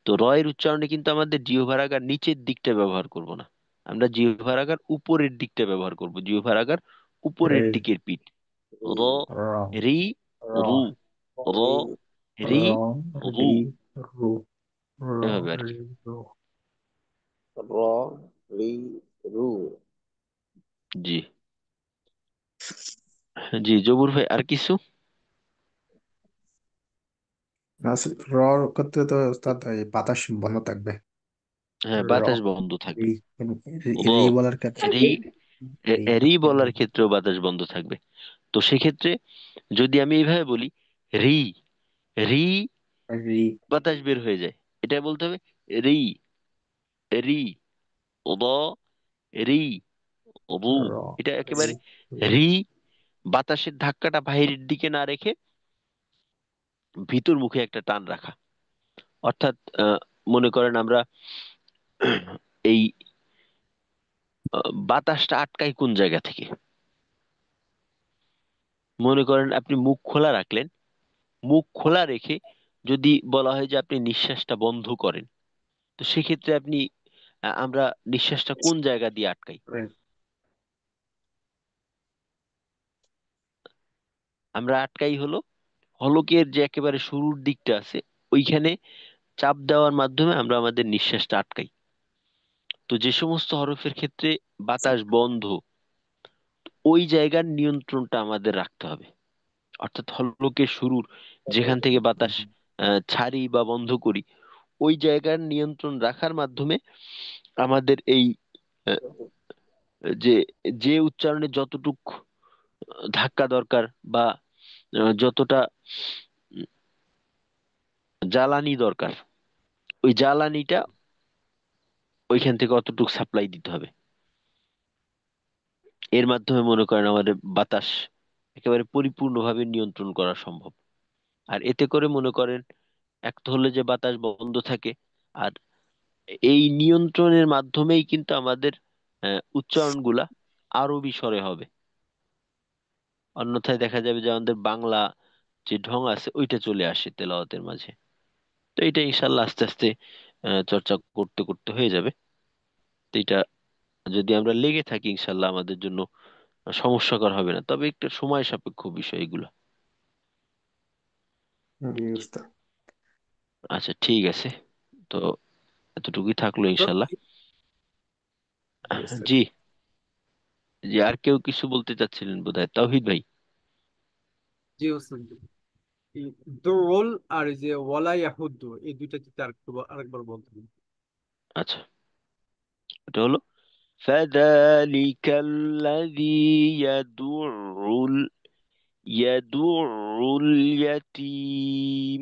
[SPEAKER 1] তো র এর উচ্চারণে কিন্তু আমাদের জিহ্বার আগার নিচের দিকটা ব্যবহার করব না, আমরা জিহ্বার আগার উপরের দিকটা ব্যবহার করব, জিহ্বার আগার উপরের
[SPEAKER 5] রি।
[SPEAKER 1] দিকের পিঠ। র,
[SPEAKER 5] র।
[SPEAKER 1] রি, রু,
[SPEAKER 4] র,
[SPEAKER 1] র,
[SPEAKER 6] রি
[SPEAKER 1] রি,
[SPEAKER 5] র।
[SPEAKER 1] রু,
[SPEAKER 5] রি। রু। র।
[SPEAKER 1] এভাবে আর
[SPEAKER 5] রি।
[SPEAKER 1] কি।
[SPEAKER 5] রু।
[SPEAKER 6] র রি রু।
[SPEAKER 1] জি। জি জবুর ভাই, আর কিছু?
[SPEAKER 5] র করতে তো উস্তাদ এই বাতাস বন্ধ থাকবে।
[SPEAKER 1] হ্যাঁ,
[SPEAKER 5] র।
[SPEAKER 1] বাতাস বন্ধ থাকবে।
[SPEAKER 5] রি। রি।
[SPEAKER 1] র,
[SPEAKER 5] রি বলার ক্ষেত্রে।
[SPEAKER 1] রি,
[SPEAKER 5] রি।
[SPEAKER 1] রি
[SPEAKER 5] রি।
[SPEAKER 1] বলার ক্ষেত্রেও বাতাস বন্ধ থাকবে। তো সেক্ষেত্রে যদি আমি এইভাবে বলি রি, রি,
[SPEAKER 5] রি।
[SPEAKER 1] বাতাস বের হয়ে যায়, এটা বলতে হবে রি, রি, র, রি, রু।
[SPEAKER 5] র।
[SPEAKER 1] এটা
[SPEAKER 5] রু।
[SPEAKER 1] একেবারে
[SPEAKER 5] রু।
[SPEAKER 1] রি, বাতাসের ধাক্কাটা বাহিরের দিকে না রেখে ভিতর মুখে একটা টান রাখা। অর্থাৎ আহ, মনে করেন আমরা এই বাতাসটা আটকাই কোন জায়গা থেকে। মনে করেন আপনি মুখ খোলা রাখলেন, মুখ খোলা রেখে যদি বলা হয় যে আপনি নিঃশ্বাসটা বন্ধ করেন, তো সেক্ষেত্রে আপনি আমরা নিঃশ্বাসটা কোন জায়গা দিয়ে আটকাই? আমরা আটকাই হলো হলকের যে একেবারে শুরুর দিকটা আছে, ওইখানে চাপ দেওয়ার মাধ্যমে আমরা আমাদের নিঃশ্বাসটা আটকাই। তো যে সমস্ত হরফের ক্ষেত্রে বাতাস বন্ধ, ওই জায়গার নিয়ন্ত্রণটা আমাদের রাখতে হবে। অর্থাৎ হলকের শুরুর যেখান থেকে বাতাস ছাড়ি বা বন্ধ করি, ওই জায়গার নিয়ন্ত্রণ রাখার মাধ্যমে আমাদের এই আহ, যে যে উচ্চারণে যতটুক ধাক্কা দরকার বা যতটা উম, জ্বালানি দরকার, ওই জ্বালানিটা ওইখান থেকে অতটুক সাপ্লাই দিতে হবে। এর মাধ্যমে মনে করেন আমাদের বাতাস একেবারে পরিপূর্ণভাবে নিয়ন্ত্রণ করা সম্ভব। আর এতে করে মনে করেন এক তো হলো যে বাতাস বন্ধ থাকে, আর এই নিয়ন্ত্রণের মাধ্যমেই কিন্তু আমাদের উচ্চারণগুলা আরবি স্বরে হবে। অন্যথায় দেখা যাবে যে আমাদের বাংলা যে ঢং আছে ওইটা চলে আসে তেলাওয়াতের মাঝে। তো এটা ইনশাল্লাহ আস্তে আস্তে চর্চা করতে করতে হয়ে যাবে। তো এটা যদি আমরা লেগে থাকি ইনশাল্লাহ আমাদের জন্য সমস্যাকর হবে না, তবে একটু সময় সাপেক্ষ বিষয় এগুলো।
[SPEAKER 5] জি উস্তাদ।
[SPEAKER 1] আচ্ছা ঠিক আছে, তো এতটুকুই থাকলো
[SPEAKER 3] তো
[SPEAKER 1] ইনশাল্লাহ।
[SPEAKER 5] জি উস্তাদ।
[SPEAKER 1] জি, জি, আর কেউ কিছু বলতে চাচ্ছিলেন বোধহয়, তাওহিদ ভাই।
[SPEAKER 3] জি হোসেন, এই দোল আর এই যে ওয়ালা ইয়াহুদ্দু, এই দুইটা যদি আরেকবার বলতেন।
[SPEAKER 1] আচ্ছা, এটা হলো فذلك الذي يدع اليتيم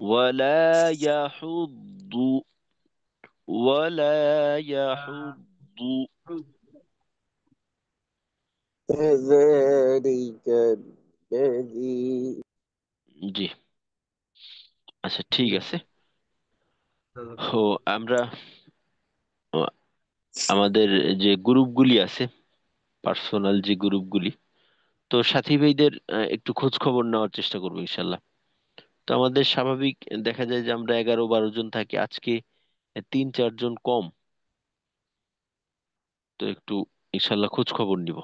[SPEAKER 1] ولا يحض ولا يحض
[SPEAKER 6] كذلك الذي
[SPEAKER 1] জি, আচ্ছা ঠিক আছে। ও আমরা ও, আমাদের যে গ্রুপগুলি আছে, পার্সোনাল যে গ্রুপগুলি, তো সাথী ভাইদের একটু খোঁজ খবর নেওয়ার চেষ্টা করবো ইনশাল্লাহ। তো আমাদের স্বাভাবিক দেখা যায় যে আমরা 11-12 জন থাকি, আজকে 3-4 জন কম। তো একটু ইনশাল্লাহ খোঁজ খবর নিব।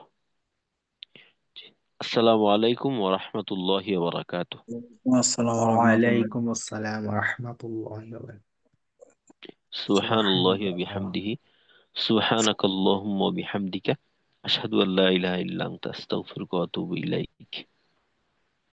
[SPEAKER 1] আসসালামু আলাইকুম ওয়া রাহমাতুল্লাহি ওয়া বারাকাতুহু।
[SPEAKER 7] আসসালামু রহমতুল্লাহ।
[SPEAKER 5] ওয়ালাইকুম আসসালাম ওয়া রাহমাতুল্লাহি ওয়া বারাকাতুহু।
[SPEAKER 1] সুবহানাল্লাহি ওয়া
[SPEAKER 5] সুবহানাল্লাহ।
[SPEAKER 1] বিহামদিহি, সুবহানাকাল্লাহুম্মা ওয়া বিহামদিকা, আশহাদু আল্লা ইলাহা ইল্লা আনতা, আস্তাগফিরুকা ওয়া আতুবু ইলাইক।